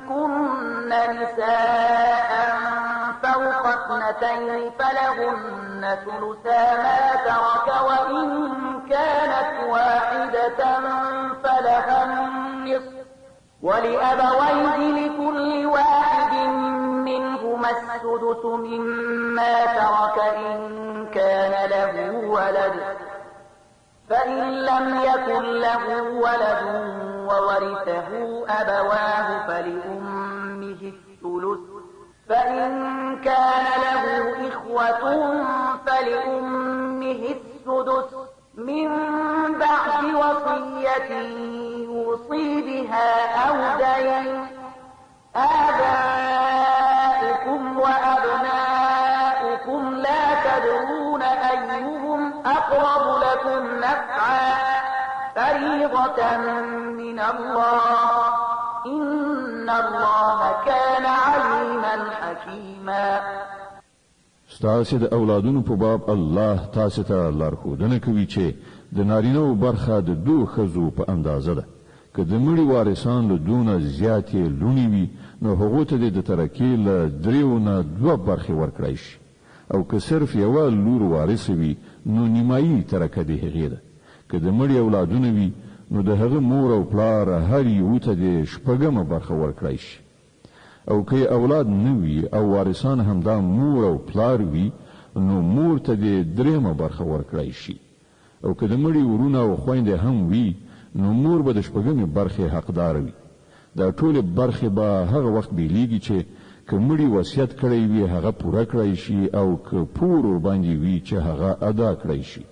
كن نساء فوق اثنتين فلهن ثلثا ما ترك وإن كانت واحدة فلها النصف ولأبويه لكل واحد منهما السدس مما ترك إن كان له ولد فإن لم يكن له ولد وورثه أبواه فلأمه الثلث فإن كان له إخوة فلأمه السدس من بعد وصية يوصي بها أو دين. آبائكم وأبناؤكم لا تدرون أيهم أقرب لكم نفعا فريضة من الله إن الله كان عليما حكيما. ستاسو د اولادونو په باب الله تاسو ته لارښودنه کوي چې د نارینه‌و برخه د دوه ښځو په اندازه ده. که د مړي وارثان له دونه زیاتې لوڼې وي نو هغو ته د ترکې له دریو نه دوه برخې ورکړی شي او که صرف یوه لور وارثه وي نو نیمایي ترکه د هغې ده. که د مړي اولادونه وي نو د هغه مور او پلار هر یو ته د شپږمه برخه ورکړی شي او که اولاد نه وي او وارثان همدا مور او پلار وي نو مور ته د دریمه برخه ورکړی شي او که د مړي ورونه او خویندې هم وي نو مور به د شپږمې برخې حقدار وي. دا ټولې برخې به هغه وخت بیلیږي چې که مړي وصیت کړی وي هغه پوره کړی شي او که پور ورباندې وي چې هغه ادا کړی شي.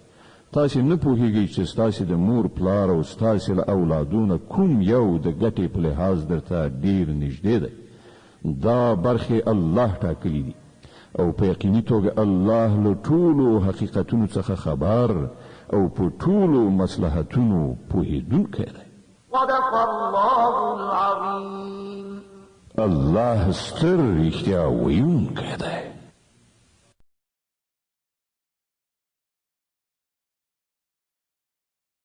تاسو نه پوهیږئ چې تاسو د مور پلار او تاسو له اولادونو کوم یو د ګټې په لحاظ درته ډیر نږدې دی دا برخه الله ټاکلي دي او په یقیني توګه الله له ټولو حقیقتونو څخه خبر او په ټولو مصلحتونو پوهیدونکی دی صدق الله العظیم الله ستر رښتیا ویونکی دی